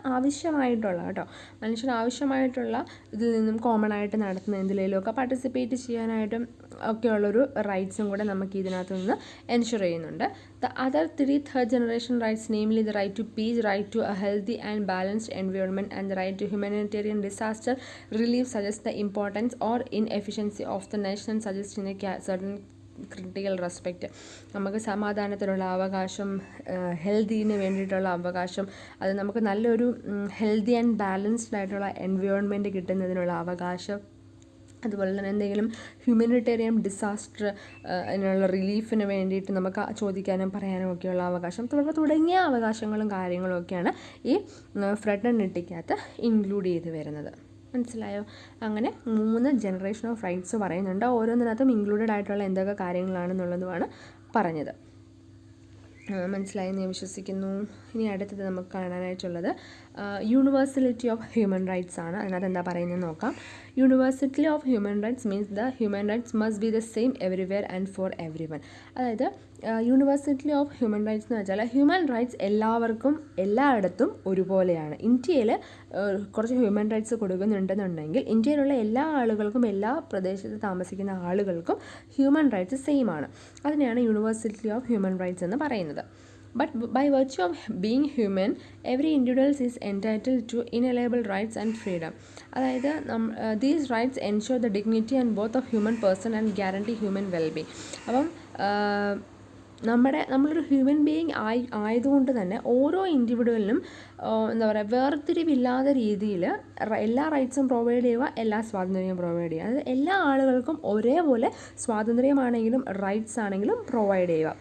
ആവശ്യമായിട്ടുള്ള ഇതിൽ നിന്നും കോമൺ ആയിട്ട് നടത്തുന്ന എന്തിലേലുമൊക്കെ പാർട്ടിസിപ്പേറ്റ് ചെയ്യാനായിട്ടും ഒക്കെയുള്ളൊരു റൈറ്റ്സും കൂടെ നമുക്ക് ഇതിനകത്ത് നിന്ന് എൻഷുർ ചെയ്യുന്നുണ്ട്. The other three third generation rights, namely the right to peace, right to a healthy and balanced environment and the right to humanitarian disaster relief, suggest the importance or inefficiency of the nation and suggest in a certain critical respect. നമുക്ക് സമാധാനത്തിനുള്ള അവകാശം, ഹെൽത്തിന് വേണ്ടിയിട്ടുള്ള അവകാശം, അത് നമുക്ക് നല്ലൊരു ഹെൽത്തി ആൻഡ് ബാലൻസ്ഡ് ആയിട്ടുള്ള എൻവയോൺമെൻറ്റ് കിട്ടുന്നതിനുള്ള അവകാശം, അതുപോലെ തന്നെ എന്തെങ്കിലും ഹ്യൂമനിറ്റേറിയൻ ഡിസാസ്റ്റർ അതിനുള്ള റിലീഫിന് വേണ്ടിയിട്ട് നമുക്ക് ചോദിക്കാനും പറയാനും ഒക്കെയുള്ള അവകാശം തുടങ്ങിയ അവകാശങ്ങളും കാര്യങ്ങളും ഒക്കെയാണ് ഈ ഫ്രെറ്റർണിറ്റിക്കകത്ത് ഇൻക്ലൂഡ് ചെയ്ത് വരുന്നത്. മനസ്സിലായോ? അങ്ങനെ 3 ജനറേഷൻ ഓഫ് റൈറ്റ്സ് പറയുന്നുണ്ട്. ഓരോന്നിനകത്തും ഇൻക്ലൂഡഡ് ആയിട്ടുള്ള എന്തൊക്കെ കാര്യങ്ങളാണെന്നുള്ളതുമാണ് പറഞ്ഞത്. മനസ്സിലായെന്ന് ഞാൻ വിശ്വസിക്കുന്നു. ഇനി അടുത്തത് നമുക്ക് കാണാനായിട്ടുള്ളത് യൂണിവേഴ്സലിറ്റി ഓഫ് ഹ്യൂമൻ റൈറ്റ്സ് ആണ്. അതിനകത്ത് എന്താ പറയുന്നത് നോക്കാം. University of human rights means the human rights must be the same everywhere and for every one. അതായത് യൂണിവേഴ്സിറ്റി ഓഫ് ഹ്യൂമൻ റൈറ്റ്സ് എന്ന് വെച്ചാൽ ഹ്യൂമൻ റൈറ്റ്സ് എല്ലാവർക്കും എല്ലായിടത്തും ഒരുപോലെയാണ്. ഇന്ത്യയിൽ കുറച്ച് ഹ്യൂമൻ റൈറ്റ്സ് കൊടുക്കുന്നുണ്ടെന്നുണ്ടെങ്കിൽ ഇന്ത്യയിലുള്ള എല്ലാ ആളുകൾക്കും എല്ലാ പ്രദേശത്ത് താമസിക്കുന്ന ആളുകൾക്കും ഹ്യൂമൻ റൈറ്റ്സ് സെയിം ആണ്. അതിനെയാണ് യൂണിവേഴ്സിറ്റി ഓഫ് ഹ്യൂമൻ റൈറ്റ്സ് എന്ന് പറയുന്നത്. But by virtue of being human, every individual is entitled to inalienable rights and freedom. അതായത് these rights ensure the dignity and worth of human person and guarantee human well-being. അപ്പം നമ്മളൊരു ഹ്യൂമൻ ബീയിങ് ആയതുകൊണ്ട് തന്നെ ഓരോ ഇൻഡിവിജ്വലിനും എന്താ പറയുക വേർതിരിവില്ലാത്ത രീതിയിൽ എല്ലാ റൈറ്റ്സും പ്രൊവൈഡ് ചെയ്യുക, എല്ലാ സ്വാതന്ത്ര്യവും പ്രൊവൈഡ് ചെയ്യുക. അതായത് എല്ലാ ആളുകൾക്കും ഒരേപോലെ സ്വാതന്ത്ര്യമാണെങ്കിലും റൈറ്റ്സ് ആണെങ്കിലും പ്രൊവൈഡ് ചെയ്യുക.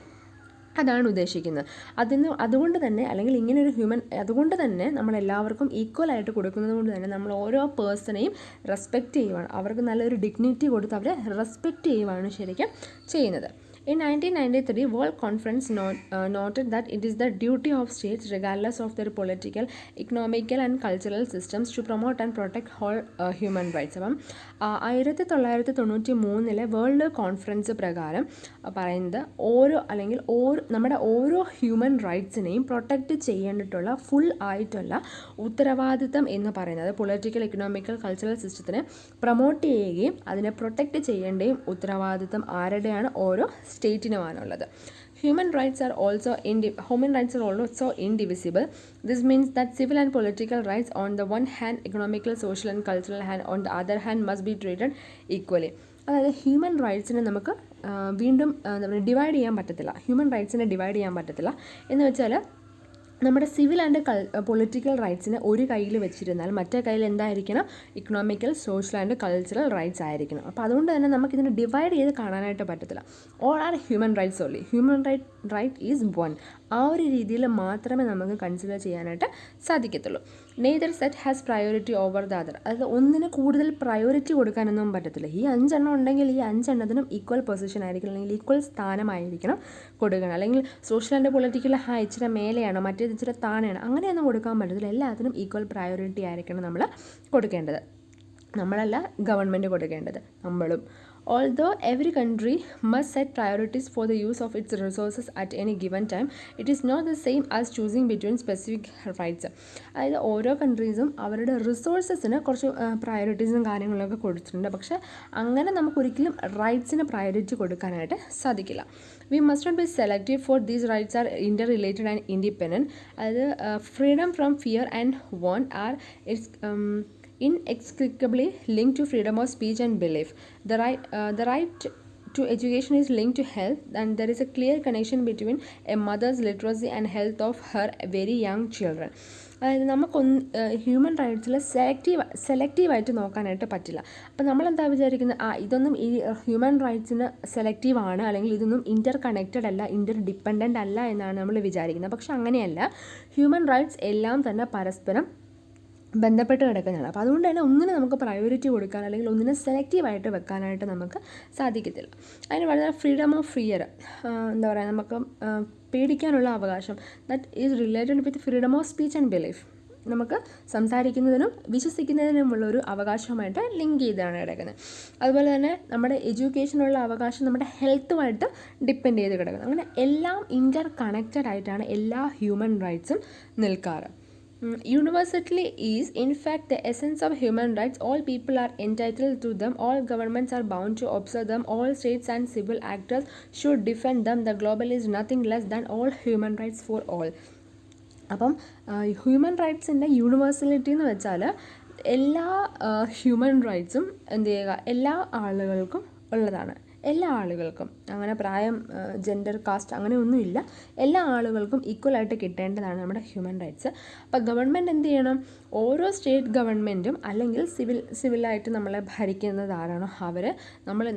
അതാണ് ഉദ്ദേശിക്കുന്നത്. അതുകൊണ്ട് തന്നെ അല്ലെങ്കിൽ ഇങ്ങനൊരു അതുകൊണ്ട് തന്നെ നമ്മളെല്ലാവർക്കും ഈക്വലായിട്ട് കൊടുക്കുന്നത് കൊണ്ട് തന്നെ നമ്മൾ ഓരോ പേഴ്സണെയും റെസ്പെക്റ്റ് ചെയ്യുവാണ്, അവർക്ക് നല്ലൊരു ഡിഗ്നിറ്റി കൊടുത്ത് അവരെ റെസ്പെക്റ്റ് ചെയ്യുവാണ് ശരിക്കും ചെയ്യുന്നത്. In 1993, World Conference noted that it is the duty of states, regardless of their political, economical and cultural systems, to promote and protect all human rights. അപ്പം 1993 വേൾഡ് കോൺഫറൻസ് പ്രകാരം പറയുന്നത് നമ്മുടെ ഓരോ ഹ്യൂമൻ റൈറ്റ്സിനെയും പ്രൊട്ടക്റ്റ് ചെയ്യേണ്ടിട്ടുള്ള ഫുൾ ആയിട്ടുള്ള ഉത്തരവാദിത്തം എന്ന് പറയുന്നത് പൊളിറ്റിക്കൽ, എക്കണോമിക്കൽ, കൾച്ചറൽ സിസ്റ്റത്തിനെ പ്രൊമോട്ട് ചെയ്യുകയും അതിനെ പ്രൊട്ടക്റ്റ് ചെയ്യേണ്ടയും ഉത്തരവാദിത്തം ആരുടെയാണ്? ഓരോ സ്റ്റേറ്റിനുമാണുള്ളത്. Human rights are also indivisible. This means that civil and political rights on the one hand, economical, social and cultural hand on the other hand must be treated equally. അതായത് ഹ്യൂമൻ റൈറ്റ്സിനെ നമുക്ക് വീണ്ടും ഡിവൈഡ് ചെയ്യാൻ പറ്റത്തില്ല. ഹ്യൂമൻ റൈറ്റ്സിനെ ഡിവൈഡ് ചെയ്യാൻ പറ്റത്തില്ല എന്ന് വെച്ചാൽ നമ്മുടെ സിവിൽ ആൻഡ് പൊളിറ്റിക്കൽ റൈറ്റ്സിനെ ഒരു കയ്യിൽ വെച്ചിരുന്നാൽ മറ്റേ കയ്യിൽ എന്തായിരിക്കണം? Economical, social and cultural rights ആയിരിക്കണം. അപ്പോൾ അതുകൊണ്ട് തന്നെ നമുക്കിതിനെ ഡിവൈഡ് ചെയ്ത് കാണാനായിട്ട് പറ്റത്തില്ല. All are human rights only. Human right is one. ആ ഒരു രീതിയിൽ മാത്രമേ നമുക്ക് കൺസിഡർ ചെയ്യാനായിട്ട് സാധിക്കത്തുള്ളൂ. Neither set has priority over the other. അതായത് ഒന്നിന് കൂടുതൽ പ്രയോറിറ്റി കൊടുക്കാനൊന്നും പറ്റത്തില്ല. ഈ 5 എണ്ണം ഉണ്ടെങ്കിൽ ഈ 5 എണ്ണത്തിനും ഈക്വൽ പൊസിഷൻ ആയിരിക്കണം, അല്ലെങ്കിൽ ഈക്വൽ സ്ഥാനമായിരിക്കണം കൊടുക്കണം. അല്ലെങ്കിൽ സോഷ്യൽ ആൻഡ് പൊളിറ്റിക്കൽ ഇച്ചിരി മേലെയാണോ മറ്റേത് ഇച്ചിരി താഴെയാണ്, അങ്ങനെയൊന്നും കൊടുക്കാൻ പറ്റത്തില്ല. എല്ലാത്തിനും ഈക്വൽ പ്രയോറിറ്റി ആയിരിക്കണം നമ്മൾ കൊടുക്കേണ്ടത്. നമ്മളല്ല ഗവൺമെൻറ് കൊടുക്കേണ്ടത്, നമ്മളും Although every country must set priorities for the use of its resources at any given time, it is not the same as choosing between specific rights. അതായത് ഓരോ കൺട്രീസും അവരുടെ റിസോഴ്സസിന് കുറച്ച് പ്രയോറിറ്റീസും കാര്യങ്ങളൊക്കെ കൊടുത്തിട്ടുണ്ട്. പക്ഷേ അങ്ങനെ നമുക്കൊരിക്കലും റൈറ്റ്സിന് പ്രയോറിറ്റി കൊടുക്കാനായിട്ട് സാധിക്കില്ല. We must not be selective, for these rights are interrelated and independent. അതായത് freedom from fear and want are inextricably linked to freedom of speech and belief. The right to education is linked to health, and there is a clear connection between a mother's literacy and health of her very young children. അതായത് ഹ്യൂമൻ റൈറ്റ്സിൽ സെലക്റ്റീവായിട്ട് നോക്കാനായിട്ട് പറ്റില്ല. അപ്പം നമ്മളെന്താ വിചാരിക്കുന്നത്, ഇതൊന്നും ഈ ഹ്യൂമൻ റൈറ്റ്സിന് സെലക്റ്റീവാണ്, അല്ലെങ്കിൽ ഇതൊന്നും ഇൻ്റർ കണക്റ്റഡ് അല്ല, ഇൻ്റർ ഡിപ്പെൻഡൻ്റ് അല്ല എന്നാണ് നമ്മൾ വിചാരിക്കുന്നത്. പക്ഷെ അങ്ങനെയല്ല. ഹ്യൂമൻ റൈറ്റ്സ് എല്ലാം തന്നെ പരസ്പരം ബന്ധപ്പെട്ട് കിടക്കുന്നതാണ്. അപ്പോൾ അതുകൊണ്ട് തന്നെ ഒന്നിനെ നമുക്ക് പ്രയോറിറ്റി കൊടുക്കാൻ അല്ലെങ്കിൽ ഒന്നിനെ സെലക്റ്റീവായിട്ട് വെക്കാനായിട്ട് നമുക്ക് സാധിക്കത്തില്ല. അതിന് വളരെ ഫ്രീഡം ഓഫ് ഫിയർ, എന്താ പറയുക, നമുക്ക് പേടിക്കാനുള്ള അവകാശം, that is related with freedom of speech and belief. നമുക്ക് സംസാരിക്കുന്നതിനും വിശ്വസിക്കുന്നതിനുമുള്ളൊരു അവകാശമായിട്ട് ലിങ്ക് ചെയ്താണ് കിടക്കുന്നത്. അതുപോലെ തന്നെ നമ്മുടെ എഡ്യൂക്കേഷനുള്ള അവകാശം നമ്മുടെ ഹെൽത്തുമായിട്ട് ഡിപ്പെൻഡ് ചെയ്ത് കിടക്കുന്നത്. അങ്ങനെ എല്ലാം ഇൻ്റർ കണക്റ്റഡ് ആയിട്ടാണ് എല്ലാ human റൈറ്റ്സും നിൽക്കാറ്. Universally is in fact the essence of human rights. All people are entitled to them. All governments are bound to observe them. All states and civil actors should defend them. The global is nothing less than all human rights for all. അപ്പം ഹ്യൂമൻ റൈറ്റ്സിൻ്റെ യൂണിവേഴ്സലിറ്റി എന്ന് വെച്ചാൽ എല്ലാ ഹ്യൂമൻ റൈറ്റ്സും എന്ത് ചെയ്യുക, എല്ലാ ആളുകൾക്കും ഉള്ളതാണ്. എല്ലാ ആളുകൾക്കും, അങ്ങനെ പ്രായം, ജെൻഡർ, കാസ്റ്റ് അങ്ങനെ ഒന്നുമില്ല. എല്ലാ ആളുകൾക്കും ഈക്വലായിട്ട് കിട്ടേണ്ടതാണ് നമ്മുടെ ഹ്യൂമൻ റൈറ്റ്സ്. അപ്പോൾ ഗവൺമെൻറ് എന്ത് ചെയ്യണം, ഓരോ സ്റ്റേറ്റ് ഗവൺമെൻറ്റും അല്ലെങ്കിൽ സിവിലായിട്ട് നമ്മളെ ഭരിക്കുന്നത് ആരാണോ അവർ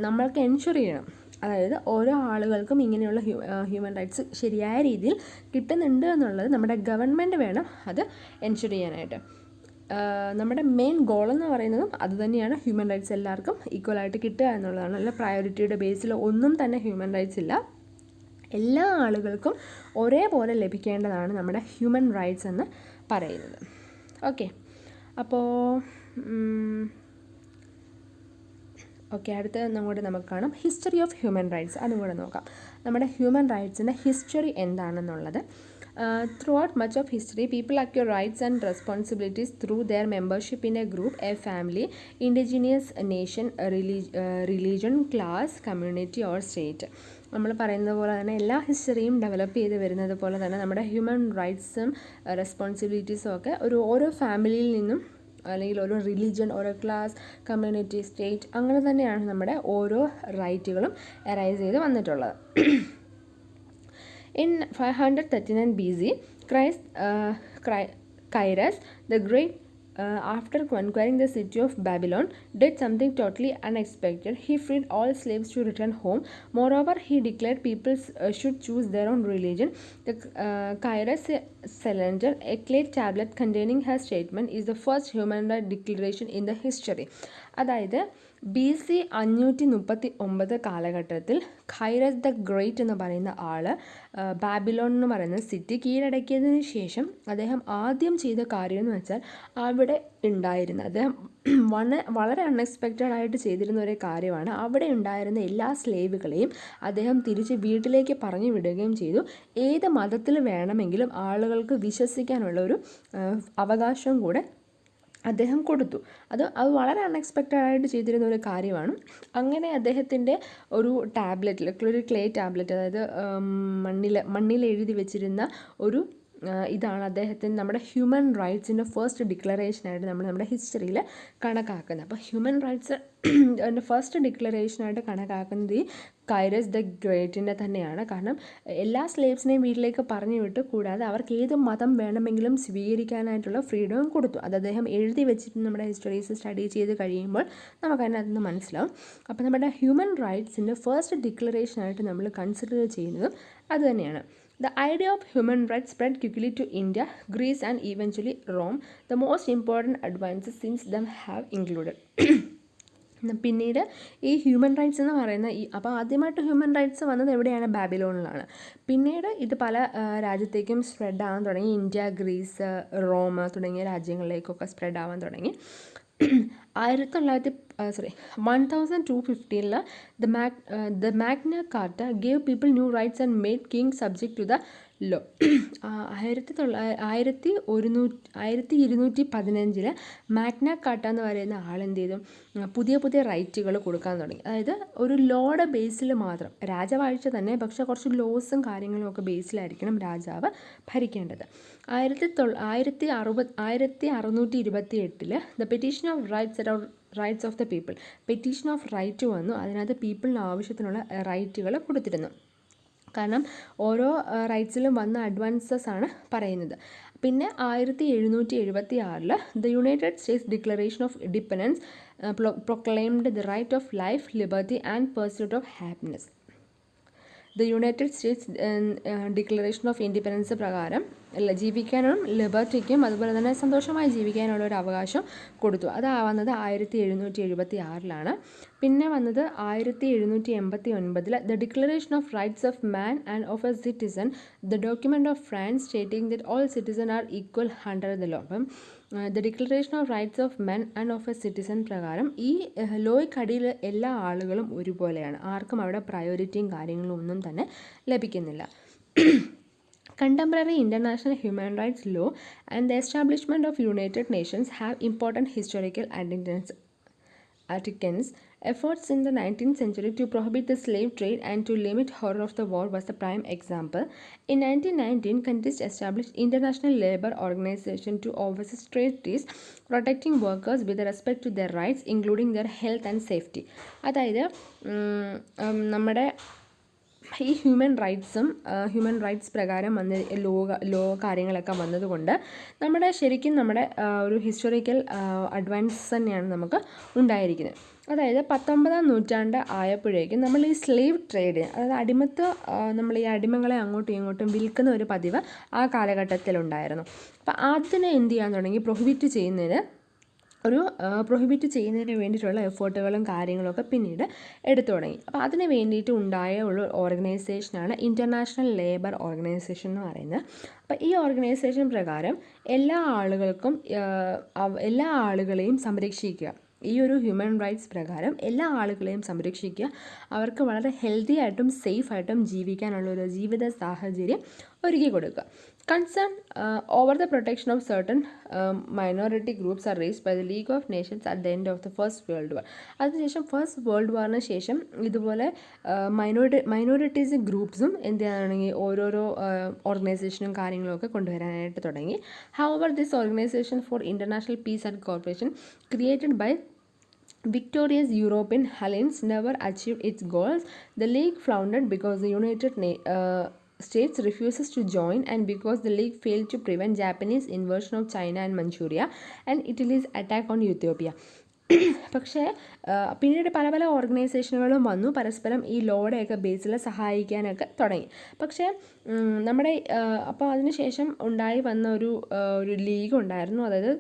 നമ്മൾക്ക് എൻഷുർ ചെയ്യണം. അതായത് ഓരോ ആളുകൾക്കും ഇങ്ങനെയുള്ള ഹ്യൂമൻ റൈറ്റ്സ് ശരിയായ രീതിയിൽ കിട്ടുന്നുണ്ട് എന്നുള്ളത് നമ്മുടെ ഗവൺമെൻറ് വേണം അത് എൻഷുർ ചെയ്യാനായിട്ട്. നമ്മുടെ മെയിൻ ഗോളെന്ന് പറയുന്നതും അതുതന്നെയാണ്, ഹ്യൂമൻ റൈറ്റ്സ് എല്ലാവർക്കും ഈക്വലായിട്ട് കിട്ടുക എന്നുള്ളതാണ്. അല്ല പ്രയോറിറ്റിയുടെ ബേസിൽ ഒന്നും തന്നെ ഹ്യൂമൻ റൈറ്റ്സ് ഇല്ല. എല്ലാ ആളുകൾക്കും ഒരേപോലെ ലഭിക്കേണ്ടതാണ് നമ്മുടെ ഹ്യൂമൻ റൈറ്റ്സ് എന്ന് പറയുന്നത്. ഓക്കെ, അടുത്ത നമുക്ക് കാണാം ഹിസ്റ്ററി ഓഫ് ഹ്യൂമൻ റൈറ്റ്സ്. അതും കൂടെ നോക്കാം. നമ്മുടെ ഹ്യൂമൻ റൈറ്റ്സിൻ്റെ ഹിസ്റ്ററി എന്താണെന്നുള്ളത്. Throughout much of history, people acquire rights and responsibilities through their membership in a group, a family, indigenous nation, religion, class, community or state. നമ്മൾ പറയുന്നത് പോലെ തന്നെ എല്ലാ ഹിസ്റ്ററിയും ഡെവലപ്പ് ചെയ്ത് വരുന്നത് പോലെ തന്നെ നമ്മുടെ ഹ്യൂമൻ റൈറ്റ്സും റെസ്പോൺസിബിലിറ്റീസും ഒക്കെ ഓരോ ഫാമിലിയിൽ നിന്നും അല്ലെങ്കിൽ ഓരോ റിലീജിയൻ, ഓരോ ക്ലാസ്, കമ്മ്യൂണിറ്റി, സ്റ്റേറ്റ്, അങ്ങനെ തന്നെയാണ് നമ്മുടെ ഓരോ റൈറ്റുകളും അറൈസ് ചെയ്ത് വന്നിട്ടുള്ളത്. In 539 BC, Cyrus the Great, after conquering the city of Babylon, did something totally unexpected. He freed all slaves to return home. Moreover, he declared people should choose their own religion. The Cyrus Cylinder, a clay tablet containing her statement, is the first human rights declaration in the history. അതായത് BC 539 കാലഘട്ടത്തിൽ ഖൈറസ് ദ ഗ്രേറ്റ് എന്ന് പറയുന്ന ആൾ ബാബിലോൺ എന്ന് പറയുന്ന സിറ്റി കീഴടക്കിയതിന് ശേഷം അദ്ദേഹം ആദ്യം ചെയ്ത കാര്യം എന്ന് വെച്ചാൽ അവിടെ ഉണ്ടായിരുന്ന, അദ്ദേഹം വളരെ അൺഎക്സ്പെക്റ്റഡ് ആയിട്ട് ചെയ്തിരുന്ന ഒരു കാര്യമാണ്, അവിടെ ഉണ്ടായിരുന്ന എല്ലാ സ്ലേവുകളെയും അദ്ദേഹം തിരിച്ച് വീട്ടിലേക്ക് പറഞ്ഞു വിടുകയും ചെയ്തു. ഏത് മതത്തിൽ വേണമെങ്കിലും ആളുകൾക്ക് വിശ്വസിക്കാനുള്ള ഒരു അവകാശം കൂടെ അദ്ദേഹം കൊടുത്തു. അത് വളരെ അൺഎക്സ്പെക്റ്റഡ് ആയിട്ട് ചെയ്തിരുന്ന ഒരു കാര്യമാണ്. അങ്ങനെ അദ്ദേഹത്തിൻ്റെ ഒരു ടാബ്ലറ്റിൽ, ഒരു ക്ലേ ടാബ്ലറ്റ്, അതായത് മണ്ണിൽ എഴുതി വെച്ചിരുന്ന ഒരു ഇതാണ് അദ്ദേഹത്തിന് നമ്മുടെ ഹ്യൂമൻ റൈറ്റ്സിൻ്റെ ഫസ്റ്റ് ഡിക്ലറേഷനായിട്ട് നമ്മുടെ ഹിസ്റ്ററിയിൽ കണക്കാക്കുന്നത്. അപ്പോൾ ഹ്യൂമൻ റൈറ്റ്സ് ഫസ്റ്റ് ഡിക്ലറേഷനായിട്ട് കണക്കാക്കുന്നത് ഈ കൈറസ് ദ ഗ്രേറ്റിൻ്റെ തന്നെയാണ്. കാരണം എല്ലാ സ്ലേവ്സിനെയും വീട്ടിലേക്ക് പറഞ്ഞു വിട്ട്, കൂടാതെ അവർക്ക് ഏത് മതം വേണമെങ്കിലും സ്വീകരിക്കാനായിട്ടുള്ള ഫ്രീഡവും കൊടുത്തു. അത് അദ്ദേഹം എഴുതി വെച്ചിട്ട് നമ്മുടെ ഹിസ്റ്ററീസ് സ്റ്റഡി ചെയ്ത് കഴിയുമ്പോൾ നമുക്കതിനകത്ത് മനസ്സിലാവും. അപ്പോൾ നമ്മുടെ ഹ്യൂമൻ റൈറ്റ്സിൻ്റെ ഫസ്റ്റ് ഡിക്ലറേഷനായിട്ട് നമ്മൾ കൺസിഡർ ചെയ്യുന്നതും അതുതന്നെയാണ്. The idea of human rights spread quickly to India, Greece and eventually Rome. The most important advances since them have included. പിന്നീട് ഈ ഹ്യൂമൻ റൈറ്റ്സ് എന്ന് പറയുന്ന അപ്പോൾ ആദ്യമായിട്ട് ഹ്യൂമൻ റൈറ്റ്സ് വന്നത് എവിടെയാണ്? ബാബിലോണിലാണ്. പിന്നീട് ഇത് പല രാജ്യത്തേക്കും സ്പ്രെഡ് ആവാൻ തുടങ്ങി. ഇന്ത്യ, ഗ്രീസ്, റോം തുടങ്ങിയ രാജ്യങ്ങളിലേക്കൊക്കെ സ്പ്രെഡ് ആവാൻ തുടങ്ങി. 1215 the Magna Carta gave people new rights and made kings subject to the law. 1215 Magna Carta എന്ന് പറയുന്ന ആളെന്ത് ചെയ്തു, പുതിയ പുതിയ റൈറ്റുകൾ കൊടുക്കാൻ തുടങ്ങി. അതായത് ഒരു ലോയുടെ ബേസിൽ മാത്രം, രാജവാഴ്ച തന്നെ, പക്ഷേ കുറച്ച് ലോസും കാര്യങ്ങളും ഒക്കെ ബേസിലായിരിക്കണം രാജാവ് ഭരിക്കേണ്ടത്. 1628 the petition of rights of the people, petition of right വന്നു. അതിനകത്ത് പീപ്പിളിന് ആവശ്യത്തിനുള്ള റൈറ്റുകൾ കൊടുത്തിരുന്നു. കാരണം ഓരോ റൈറ്റ്സിലും വന്ന അഡ്വാൻസസ് ആണ് പറയുന്നത്. പിന്നെ 1776 the United States Declaration of Independence proclaimed the right of life, liberty and pursuit of happiness. The United States Declaration of Independence പ്രകാരം ജീവിക്കാനും ലിബർട്ടിക്കും അതുപോലെ തന്നെ സന്തോഷമായി ജീവിക്കാനുള്ള ഒരു അവകാശം കൊടുത്തു. അത് വന്നത് 1776 പിന്നെ വന്നത് 1789 the declaration of rights of man and of a citizen, the document of France stating that all citizen are equal under the law. അപ്പം the declaration of rights of men and of a citizen പ്രകാരം ഈ ലോയ്ക്കടിയിൽ എല്ലാ ആളുകളും ഒരുപോലെയാണ്, ആർക്കും അവിടെ പ്രയോറിറ്റിയും കാര്യങ്ങളും ഒന്നും തന്നെ ലഭിക്കുന്നില്ല. Contemporary international human rights law and the establishment of United Nations have important historical significance. Efforts in the 19th century to prohibit the slave trade and to limit horror of the war was the prime example. In 1919, countries established International Labour Organization to oversee treaties protecting workers with respect to their rights, including their health and safety. അതായത് നമ്മുടെ ഈ ഹ്യൂമൻ റൈറ്റ്സ് പ്രകാരം വന്ന ലോ കാര്യങ്ങളൊക്കെ വന്നതുകൊണ്ട് ശരിക്കും നമ്മുടെ ഒരു ഹിസ്റ്റോറിക്കൽ അഡ്വാൻസ് തന്നെയാണ് നമുക്ക് ഉണ്ടായിരിക്കുന്നത്. അതായത് 19-ാം നൂറ്റാണ്ട് ആയപ്പോഴേക്കും നമ്മൾ ഈ സ്ലേവ് ട്രേഡ്, അതായത് നമ്മൾ ഈ അടിമകളെ അങ്ങോട്ടും ഇങ്ങോട്ടും വിൽക്കുന്ന ഒരു പതിവ് ആ കാലഘട്ടത്തിലുണ്ടായിരുന്നു. അപ്പോൾ അതിനെ എന്ത് ചെയ്യാൻ തുടങ്ങി, പ്രൊഹിബിറ്റ് ചെയ്യുന്നതിന് വേണ്ടിയിട്ടുള്ള എഫേർട്ടുകളും കാര്യങ്ങളൊക്കെ പിന്നീട് എടുത്തു തുടങ്ങി. അപ്പോൾ അതിന് വേണ്ടിയിട്ട് ഉണ്ടായ ഒരു ഓർഗനൈസേഷനാണ് ഇൻ്റർനാഷണൽ ലേബർ ഓർഗനൈസേഷൻ എന്ന് പറയുന്നത്. അപ്പോൾ ഈ ഓർഗനൈസേഷൻ പ്രകാരം എല്ലാ ആളുകളെയും സംരക്ഷിക്കുക, ഈ ഒരു ഹ്യൂമൻ റൈറ്റ്സ് പ്രകാരം എല്ലാ ആളുകളെയും സംരക്ഷിക്കുക, അവർക്ക് വളരെ ഹെൽത്തി ആയിട്ടും സേഫായിട്ടും ജീവിക്കാനുള്ള ഒരു ജീവിത സാഹചര്യം ഒരുക്കി കൊടുക്കുക. Concern over the protection of certain minority groups are raised by the League of Nations at the end of the First World War. അതിനുശേഷം ഫസ്റ്റ് വേൾഡ് വാറിന് ശേഷം ഇതുപോലെ മൈനോറിറ്റീസ് ഗ്രൂപ്പ്സും എന്താണെങ്കിൽ ഓരോരോ ഓർഗനൈസേഷനും കാര്യങ്ങളൊക്കെ കൊണ്ടുവരാനായിട്ട് തുടങ്ങി. However, this organization for international peace and cooperation created by victorious European alliance never achieved its goals. The League floundered because the United States refuses to join and because the League failed to prevent Japanese invasion of China and Manchuria and Italy's attack on Ethiopia. പക്ഷേ പിന്നീട് പല പല ഓർഗനൈസേഷനുകളും വന്നു, പരസ്പരം ഈ ലോയുടെയൊക്കെ ബേസിൽ സഹായിക്കാനൊക്കെ തുടങ്ങി. പക്ഷേ അപ്പോൾ അതിനുശേഷം ഉണ്ടായി വന്ന ഒരു ലീഗ് ഉണ്ടായിരുന്നു, അതായത്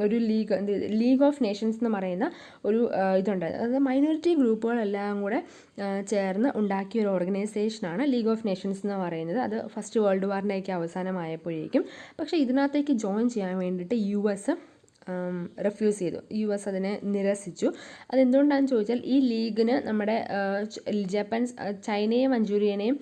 ഒരു ലീഗ് ഓഫ് നേഷൻസ് എന്ന് പറയുന്ന ഒരു ഇതുണ്ടായിരുന്നു. അതായത് മൈനോറിറ്റി ഗ്രൂപ്പുകളെല്ലാം കൂടെ ചേർന്ന് ഉണ്ടാക്കിയ ഒരു ഓർഗനൈസേഷനാണ് ലീഗ് ഓഫ് നേഷൻസ് എന്ന് പറയുന്നത്. അത് ഫസ്റ്റ് വേൾഡ് വാറിൻ്റെയൊക്കെ അവസാനമായപ്പോഴേക്കും. പക്ഷേ ഇതിനകത്തേക്ക് ജോയിൻ ചെയ്യാൻ വേണ്ടിയിട്ട് US റെഫ്യൂസ് ചെയ്തു, US അതിനെ നിരസിച്ചു. അതെന്തുകൊണ്ടാണെന്ന് ചോദിച്ചാൽ ഈ ലീഗിന് നമ്മുടെ ചൈനയെയും മഞ്ചൂരിയനെയും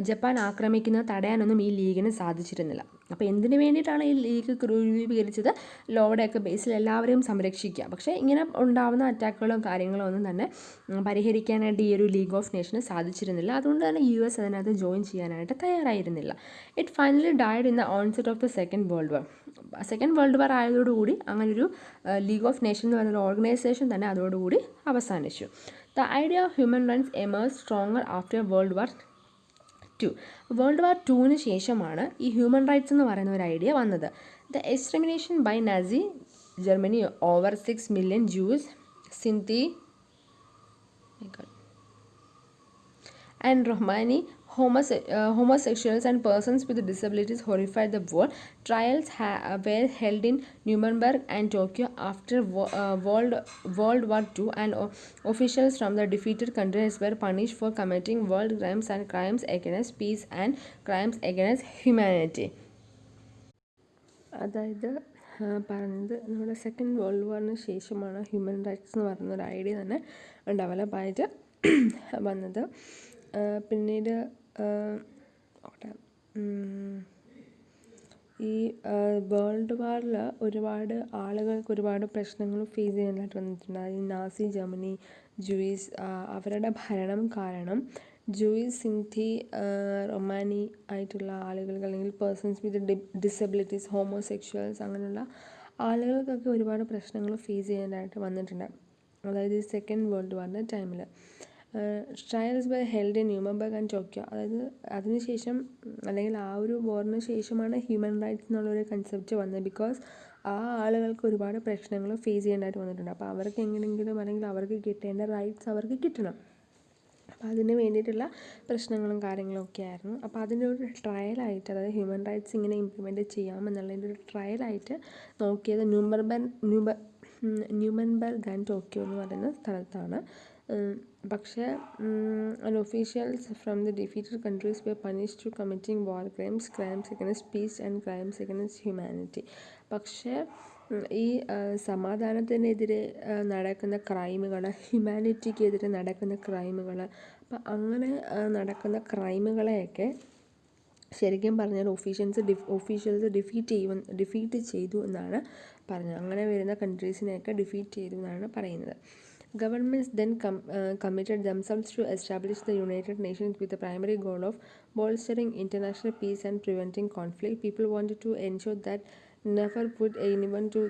ജപ്പാൻ ആക്രമിക്കുന്നത് തടയാനൊന്നും ഈ ലീഗിന് സാധിച്ചിരുന്നില്ല. അപ്പോൾ എന്തിനു വേണ്ടിയിട്ടാണ് ഈ ലീഗ് രൂപീകരിച്ചത്, ലോയുടെയൊക്കെ ബേസിൽ എല്ലാവരെയും സംരക്ഷിക്കുക. പക്ഷേ ഇങ്ങനെ ഉണ്ടാകുന്ന അറ്റാക്കുകളും കാര്യങ്ങളും ഒന്നും തന്നെ പരിഹരിക്കാനായിട്ട് ഈ ഒരു ലീഗ് ഓഫ് നേഷന് സാധിച്ചിരുന്നില്ല. അതുകൊണ്ട് തന്നെ US അതിനകത്ത് ജോയിൻ ചെയ്യാനായിട്ട് തയ്യാറായിരുന്നില്ല. It finally died in the onset of the second world war ആയതോടുകൂടി അങ്ങനൊരു ലീഗ് ഓഫ് നേഷൻ എന്ന് പറയുന്ന ഓർഗനൈസേഷൻ തന്നെ അതോടുകൂടി അവസാനിച്ചു. The idea of human rights emerge stronger after world war II ശേഷമാണ് ഈ ഹ്യൂമൻ റൈറ്റ്സ് എന്ന് പറയുന്ന ഒരു ഐഡിയ വന്നത്. The extermination by Nazi Germany over 6 million Jews, Sinti and Romani homosexuals and persons with disabilities horrified the world. Trials were held in Nuremberg and Tokyo after World War II, and officials from the defeated countries were punished for committing war crimes and crimes against peace and crimes against humanity. അതായത് പറഞ്ഞത് നമ്മുടെ സെക്കൻഡ് വേൾഡ് വാറിന് ശേഷമാണ് ഹ്യൂമൻ റൈറ്റ്സ് എന്ന് പറയുന്ന ഒരു ഐഡിയ തന്നെ ഡെവലപ്പായിട്ട് വന്നത്. പിന്നീട് ഈ വേൾഡ് വാറിൽ ഒരുപാട് ആളുകൾക്ക് ഒരുപാട് പ്രശ്നങ്ങൾ ഫേസ് ചെയ്യാനായിട്ട് വന്നിട്ടുണ്ട്. ഈ നാസി ജർമ്മനി, ജൂയിസ് അവരുടെ ഭരണം കാരണം ജൂയിസ്, സിന്ധി, റൊമാനി ആയിട്ടുള്ള ആളുകൾക്ക് അല്ലെങ്കിൽ പേഴ്സൺസ് വിത്ത് ഡിസബിലിറ്റീസ്, ഹോമോസെക്ഷൽസ് അങ്ങനെയുള്ള ആളുകൾക്കൊക്കെ ഒരുപാട് പ്രശ്നങ്ങൾ ഫേസ് ചെയ്യാനായിട്ട് വന്നിട്ടുണ്ട്. അതായത് ഈ സെക്കൻഡ് വേൾഡ് വാറിൻ്റെ ടൈമിൽ trials were held in Nuremberg and Tokyo. അതായത് അതിനുശേഷം അല്ലെങ്കിൽ ആ ഒരു വാറിന് ശേഷമാണ് ഹ്യൂമൻ റൈറ്റ്സ് എന്നുള്ളൊരു കൺസെപ്റ്റ് വന്നത്. ബിക്കോസ് ആ ആളുകൾക്ക് ഒരുപാട് പ്രശ്നങ്ങൾ ഫേസ് ചെയ്യേണ്ടതായിട്ട് വന്നിട്ടുണ്ട്. അപ്പോൾ അവർക്ക് എങ്ങനെയെങ്കിലും അല്ലെങ്കിൽ അവർക്ക് കിട്ടേണ്ട റൈറ്റ്സ് അവർക്ക് കിട്ടണം. അപ്പോൾ അതിന് വേണ്ടിയിട്ടുള്ള പ്രശ്നങ്ങളും കാര്യങ്ങളും ഒക്കെ ആയിരുന്നു. അപ്പോൾ അതിൻ്റെ ഒരു ട്രയലായിട്ട്, അതായത് ഹ്യൂമൻ റൈറ്റ്സ് ഇങ്ങനെ ഇംപ്ലിമെൻറ്റ് ചെയ്യാമെന്നുള്ളതിൻ്റെ ഒരു ട്രയലായിട്ട് നോക്കിയത് ന്യൂറംബർഗ് ആൻഡ് ടോക്കിയോ എന്ന് പറയുന്ന സ്ഥലത്താണ്. പക്ഷേ officials from the defeated countries were punished to committing war crimes, crimes against peace and crimes against humanity. പക്ഷേ ഈ സമാധാനത്തിനെതിരെ നടക്കുന്ന ക്രൈമുകൾ, ഹ്യൂമാനിറ്റിക്കെതിരെ നടക്കുന്ന ക്രൈമുകൾ, അപ്പം അങ്ങനെ നടക്കുന്ന ക്രൈമുകളെയൊക്കെ ശരിക്കും പറഞ്ഞാൽ ഒഫീഷ്യൽസ് ഡിഫീറ്റ് ചെയ്തു എന്നാണ് പറഞ്ഞത്. അങ്ങനെ വരുന്ന കൺട്രീസിനെയൊക്കെ ഡിഫീറ്റ് ചെയ്തു എന്നാണ് പറയുന്നത്. Governments then committed themselves to establish the United Nations with the primary goal of bolstering international peace and preventing conflict. People wanted to ensure that never put anyone to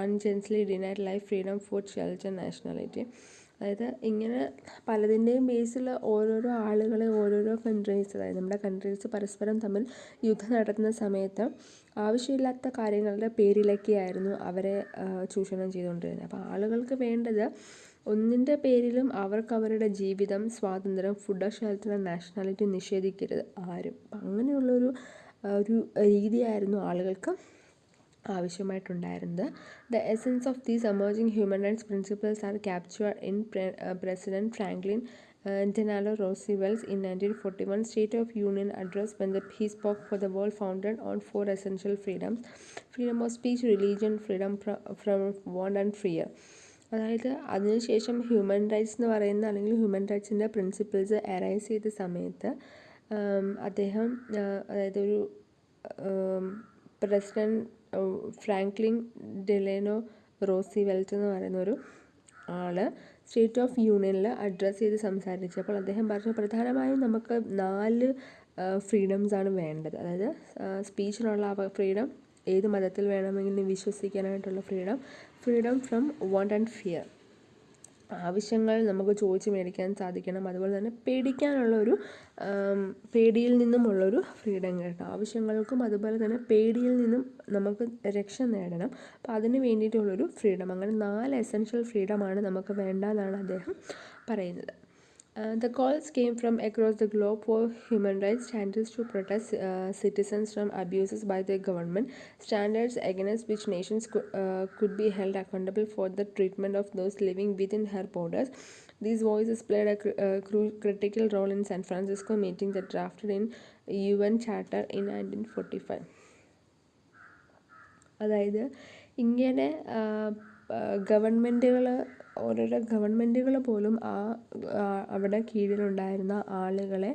unjustly denied life, freedom, food, shelter, nationality. അതായത് ഇങ്ങനെ പലതിൻ്റെയും ബേസിൽ ഓരോരോ ആളുകളെ ഓരോരോ കൺട്രീസ്, അതായത് നമ്മുടെ കൺട്രീസ് പരസ്പരം തമ്മിൽ യുദ്ധം നടത്തുന്ന സമയത്ത് ആവശ്യമില്ലാത്ത കാര്യങ്ങളുടെ പേരിലൊക്കെയായിരുന്നു അവരെ ചൂഷണം ചെയ്തുകൊണ്ടിരുന്നത്. അപ്പോൾ ആളുകൾക്ക് വേണ്ടത് ഒന്നിൻ്റെ പേരിലും അവർക്ക് അവരുടെ ജീവിതം, സ്വാതന്ത്ര്യം, ഫുഡ്, ഷെൽട്ടർ, നാഷണാലിറ്റി നിഷേധിക്കരുത് ആരും. അപ്പം അങ്ങനെയുള്ളൊരു രീതിയായിരുന്നു ആളുകൾക്ക് ആവശ്യമായിട്ടുണ്ടായിരുന്നത്. The essence of these emerging human rights principles are captured in president Franklin Delano Roosevelt's in 1941 State of Union address when he spoke for the world, founded on 4 essential freedoms: freedom of speech, religion, freedom from want and fear. അതായത് അതിനുശേഷം ഹ്യൂമൻ റൈറ്റ്സ് എന്ന് പറയുന്ന അല്ലെങ്കിൽ ഹ്യൂമൻ റൈറ്റ്സിൻ്റെ പ്രിൻസിപ്പിൾസ് അറൈസ് ചെയ്ത സമയത്ത് അദ്ദേഹം, അതായത് ഒരു പ്രസിഡന്റ് ഫ്രാങ്ക്ലിൻ ഡെലാനോ റൂസ്വെൽറ്റ് എന്ന് പറയുന്ന ഒരു ആൾ സ്റ്റേറ്റ് ഓഫ് യൂണിയനിൽ അഡ്രസ്സ് ചെയ്ത് സംസാരിച്ചപ്പോൾ അദ്ദേഹം പറഞ്ഞു, പ്രധാനമായും നമുക്ക് 4 ഫ്രീഡംസാണ് വേണ്ടത്. അതായത് സ്പീച്ചിനുള്ള ഫ്രീഡം, ഏത് മതത്തിൽ വേണമെങ്കിലും വിശ്വസിക്കാനായിട്ടുള്ള freedom, freedom from want and fear, ആവശ്യങ്ങൾ നമുക്ക് ചോദിച്ച് മേടിക്കാൻ സാധിക്കണം, അതുപോലെ തന്നെ പേടിയിൽ നിന്നുമുള്ളൊരു ഫ്രീഡം കേട്ടോ. ആവശ്യങ്ങൾക്കും അതുപോലെ തന്നെ പേടിയിൽ നിന്നും നമുക്ക് രക്ഷ നേടണം. അപ്പോൾ അതിന് വേണ്ടിയിട്ടുള്ളൊരു ഫ്രീഡം, അങ്ങനെ 4 എസെൻഷ്യൽ ഫ്രീഡമാണ് നമുക്ക് വേണ്ടതെന്നാണ് അദ്ദേഹം പറയുന്നത്. The calls came from across the globe for human rights standards to protect citizens from abuses by the government, standards against which nations could be held accountable for the treatment of those living within her borders. These voices played a critical role in San Francisco meeting that drafted in UN Charter in 1945. അതായത് ഇങ്ങനെ ഓരോരോ ഗവൺമെൻറ്റുകൾ പോലും അവിടെ കീഴിലുണ്ടായിരുന്ന ആളുകളെ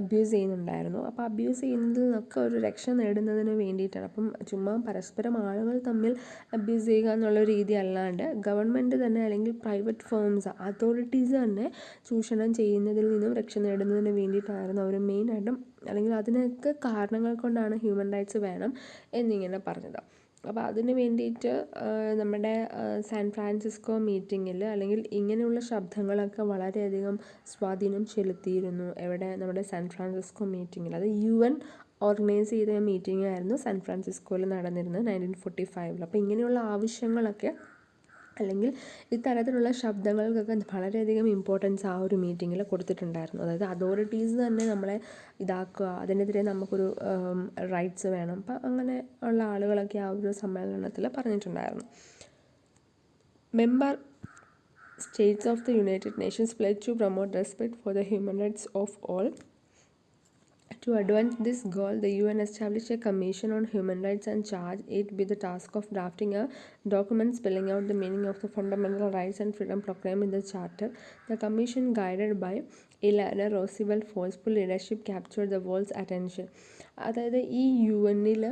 അബ്യൂസ് ചെയ്യുന്നുണ്ടായിരുന്നു. അപ്പോൾ അബ്യൂസ് ചെയ്യുന്നതിൽ നിന്നൊക്കെ ഒരു രക്ഷ നേടുന്നതിന് വേണ്ടിയിട്ടാണ്. അപ്പം ചുമ്മാ പരസ്പരം ആളുകൾ തമ്മിൽ അബ്യൂസ് ചെയ്യുക എന്നുള്ള രീതി അല്ലാണ്ട് ഗവൺമെൻറ് തന്നെ അല്ലെങ്കിൽ പ്രൈവറ്റ് ഫേംസ്, അതോറിറ്റീസ് തന്നെ ചൂഷണം ചെയ്യുന്നതിൽ നിന്നും രക്ഷ നേടുന്നതിന് വേണ്ടിയിട്ടായിരുന്നു അവർ മെയിനായിട്ടും, അല്ലെങ്കിൽ അതിനൊക്കെ കാരണങ്ങൾ കൊണ്ടാണ് ഹ്യൂമൻ റൈറ്റ്സ് വേണം എന്നിങ്ങനെ പറഞ്ഞത്. അപ്പോൾ അതിന് വേണ്ടിയിട്ട് നമ്മുടെ സാൻ ഫ്രാൻസിസ്കോ മീറ്റിങ്ങിൽ അല്ലെങ്കിൽ ഇങ്ങനെയുള്ള ശബ്ദങ്ങളൊക്കെ വളരെയധികം സ്വാധീനം ചെലുത്തിയിരുന്നു. എവിടെ? നമ്മുടെ സാൻ ഫ്രാൻസിസ്കോ മീറ്റിങ്ങിൽ. അത് UN ഓർഗനൈസ് ചെയ്ത മീറ്റിംഗ് ആയിരുന്നു സാൻ ഫ്രാൻസിസ്കോയിൽ നടന്നിരുന്നത് 1945. അപ്പോൾ ഇങ്ങനെയുള്ള ആവശ്യങ്ങളൊക്കെ അല്ലെങ്കിൽ ഇത്തരത്തിലുള്ള ശബ്ദങ്ങൾക്കൊക്കെ വളരെയധികം ഇമ്പോർട്ടൻസ് ആ ഒരു മീറ്റിങ്ങിൽ കൊടുത്തിട്ടുണ്ടായിരുന്നു. അതായത് അതോറിറ്റീസ് തന്നെ നമ്മളെ ഇതാക്കുക, അതിനെതിരെ നമുക്കൊരു റൈറ്റ്സ് വേണം. അപ്പം അങ്ങനെ ഉള്ള ആളുകളൊക്കെ ആ ഒരു സമ്മേളനത്തിൽ പറഞ്ഞിട്ടുണ്ടായിരുന്നു. Member states of the United Nations pledge to promote respect for the human rights of all, To advance this goal, the UN established a commission on human rights and charged it with the task of drafting a document spelling out the meaning of the fundamental rights and freedom proclaimed in the Charter. The commission, guided by Eleanor Roosevelt's forceful leadership, captured the world's attention. അതായത് ഈ യു എന്നിൽ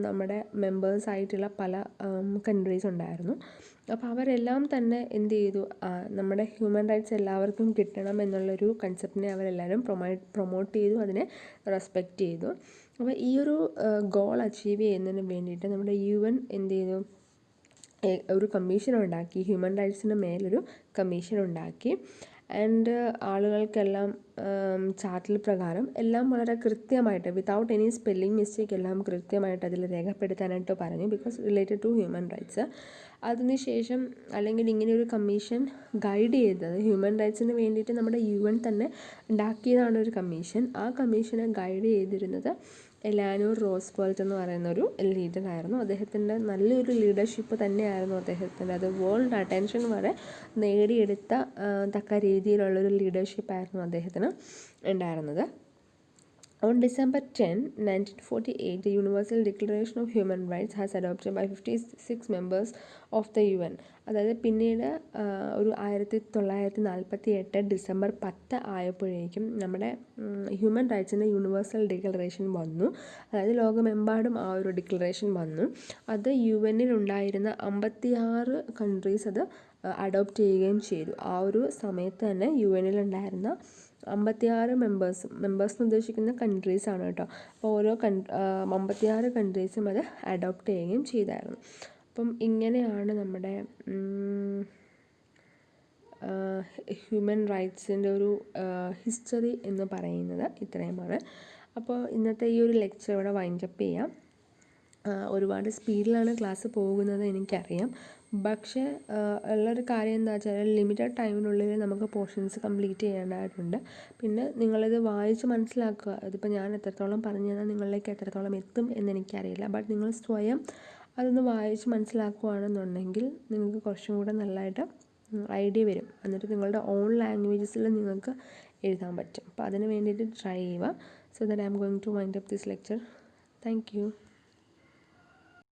നമ്മുടെ മെമ്പേഴ്സായിട്ടുള്ള പല കൺട്രീസ് ഉണ്ടായിരുന്നു. അപ്പോൾ അവരെല്ലാം തന്നെ എന്ത് ചെയ്തു, നമ്മുടെ ഹ്യൂമൻ റൈറ്റ്സ് എല്ലാവർക്കും കിട്ടണം എന്നുള്ളൊരു കൺസെപ്റ്റിനെ അവരെല്ലാവരും പ്രൊമോട്ട് ചെയ്തു, അതിനെ റെസ്പെക്റ്റ് ചെയ്തു. അപ്പോൾ ഈ ഒരു ഗോൾ അച്ചീവ് ചെയ്യുന്നതിന് വേണ്ടിയിട്ട് നമ്മുടെ UN എന്ത് ചെയ്തു, ഒരു കമ്മീഷൻ ഉണ്ടാക്കി, ഹ്യൂമൻ റൈറ്റ്സിന് മേലൊരു കമ്മീഷൻ ഉണ്ടാക്കി. ആൻഡ് ആളുകൾക്കെല്ലാം ചാർട്ടിൽ പ്രകാരം എല്ലാം വളരെ കൃത്യമായിട്ട് വിതൗട്ട് എനി സ്പെല്ലിംഗ് മിസ്റ്റേക്ക് എല്ലാം കൃത്യമായിട്ട് അതിൽ രേഖപ്പെടുത്താനായിട്ട് പറഞ്ഞു, because related to human rights. അതിനുശേഷം അല്ലെങ്കിൽ ഇങ്ങനെയൊരു കമ്മീഷൻ ഗൈഡ് ചെയ്തത് ഹ്യൂമൻ റൈറ്റ്സിന് വേണ്ടിയിട്ട് നമ്മുടെ UN തന്നെ ഉണ്ടാക്കിയതാണ് ഒരു കമ്മീഷൻ. ആ കമ്മീഷനെ ഗൈഡ് ചെയ്തിരുന്നത് എലാനോർ റോസ്വെൽറ്റ് എന്ന് പറയുന്ന ഒരു ലീഡറായിരുന്നു. അദ്ദേഹത്തിൻ്റെ നല്ലൊരു ലീഡർഷിപ്പ് തന്നെയായിരുന്നു അദ്ദേഹത്തിൻ്റെ. അത് വേൾഡ് അറ്റൻഷൻ വരെ നേടിയെടുത്ത തക്ക രീതിയിലുള്ളൊരു ലീഡർഷിപ്പായിരുന്നു അദ്ദേഹത്തിന് ഉണ്ടായിരുന്നത്. On December 10, 1948, the Universal Declaration of Human Rights has adopted by 56 members of the UN. അതായത് പിന്നീട് ഒരു 1948 ഡിസംബർ 10 ആയപ്പോഴേക്കും നമ്മുടെ ഹ്യൂമൻ റൈറ്റ്സിൻ്റെ യൂണിവേഴ്സൽ ഡിക്ലറേഷൻ വന്നു. അതായത് ലോകമെമ്പാടും ആ ഒരു ഡിക്ലറേഷൻ വന്നു. അത് UN ഉണ്ടായിരുന്ന 56 കൺട്രീസ് അത് അഡോപ്റ്റ് ചെയ്യുകയും ചെയ്തു. ആ ഒരു സമയത്ത് തന്നെ UN ഉണ്ടായിരുന്ന 56 മെമ്പേഴ്സ് എന്ന് ഉദ്ദേശിക്കുന്ന കൺട്രീസാണ് കേട്ടോ. അപ്പോൾ ഓരോ 56 കൺട്രീസും അത് അഡോപ്റ്റ് ചെയ്യുകയും ചെയ്തായിരുന്നു. അപ്പം ഇങ്ങനെയാണ് നമ്മുടെ ഹ്യൂമൻ റൈറ്റ്സിൻ്റെ ഒരു ഹിസ്റ്ററി എന്ന് പറയുന്നത് ഇത്രയുമാണ്. അപ്പോൾ ഇന്നത്തെ ഈ ഒരു ലെക്ചർ ഇവിടെ വൈൻഡപ്പ് ചെയ്യാം. ഒരുപാട് സ്പീഡിലാണ് ക്ലാസ് പോകുന്നത് എനിക്കറിയാം. പക്ഷേ ഉള്ളൊരു കാര്യം എന്താ വെച്ചാൽ ലിമിറ്റഡ് ടൈമിനുള്ളിൽ നമുക്ക് പോർഷൻസ് കംപ്ലീറ്റ് ചെയ്യേണ്ടതായിട്ടുണ്ട്. പിന്നെ നിങ്ങളിത് വായിച്ച് മനസ്സിലാക്കുക. ഇതിപ്പോൾ ഞാൻ എത്രത്തോളം പറഞ്ഞു തന്നാൽ നിങ്ങളിലേക്ക് എത്രത്തോളം എത്തും എന്നെനിക്കറിയില്ല. ബട്ട് നിങ്ങൾ സ്വയം അതൊന്ന് വായിച്ച് മനസ്സിലാക്കുകയാണെന്നുണ്ടെങ്കിൽ നിങ്ങൾക്ക് കുറച്ചും കൂടെ നല്ലതായിട്ട് ഐഡിയ വരും. എന്നിട്ട് നിങ്ങളുടെ ഓൺ ലാംഗ്വേജസിൽ നിങ്ങൾക്ക് എഴുതാൻ പറ്റും. അപ്പോൾ അതിന് വേണ്ടിയിട്ട് ട്രൈ ചെയ്യുക. So that I am going to wind up this lecture. Thank U.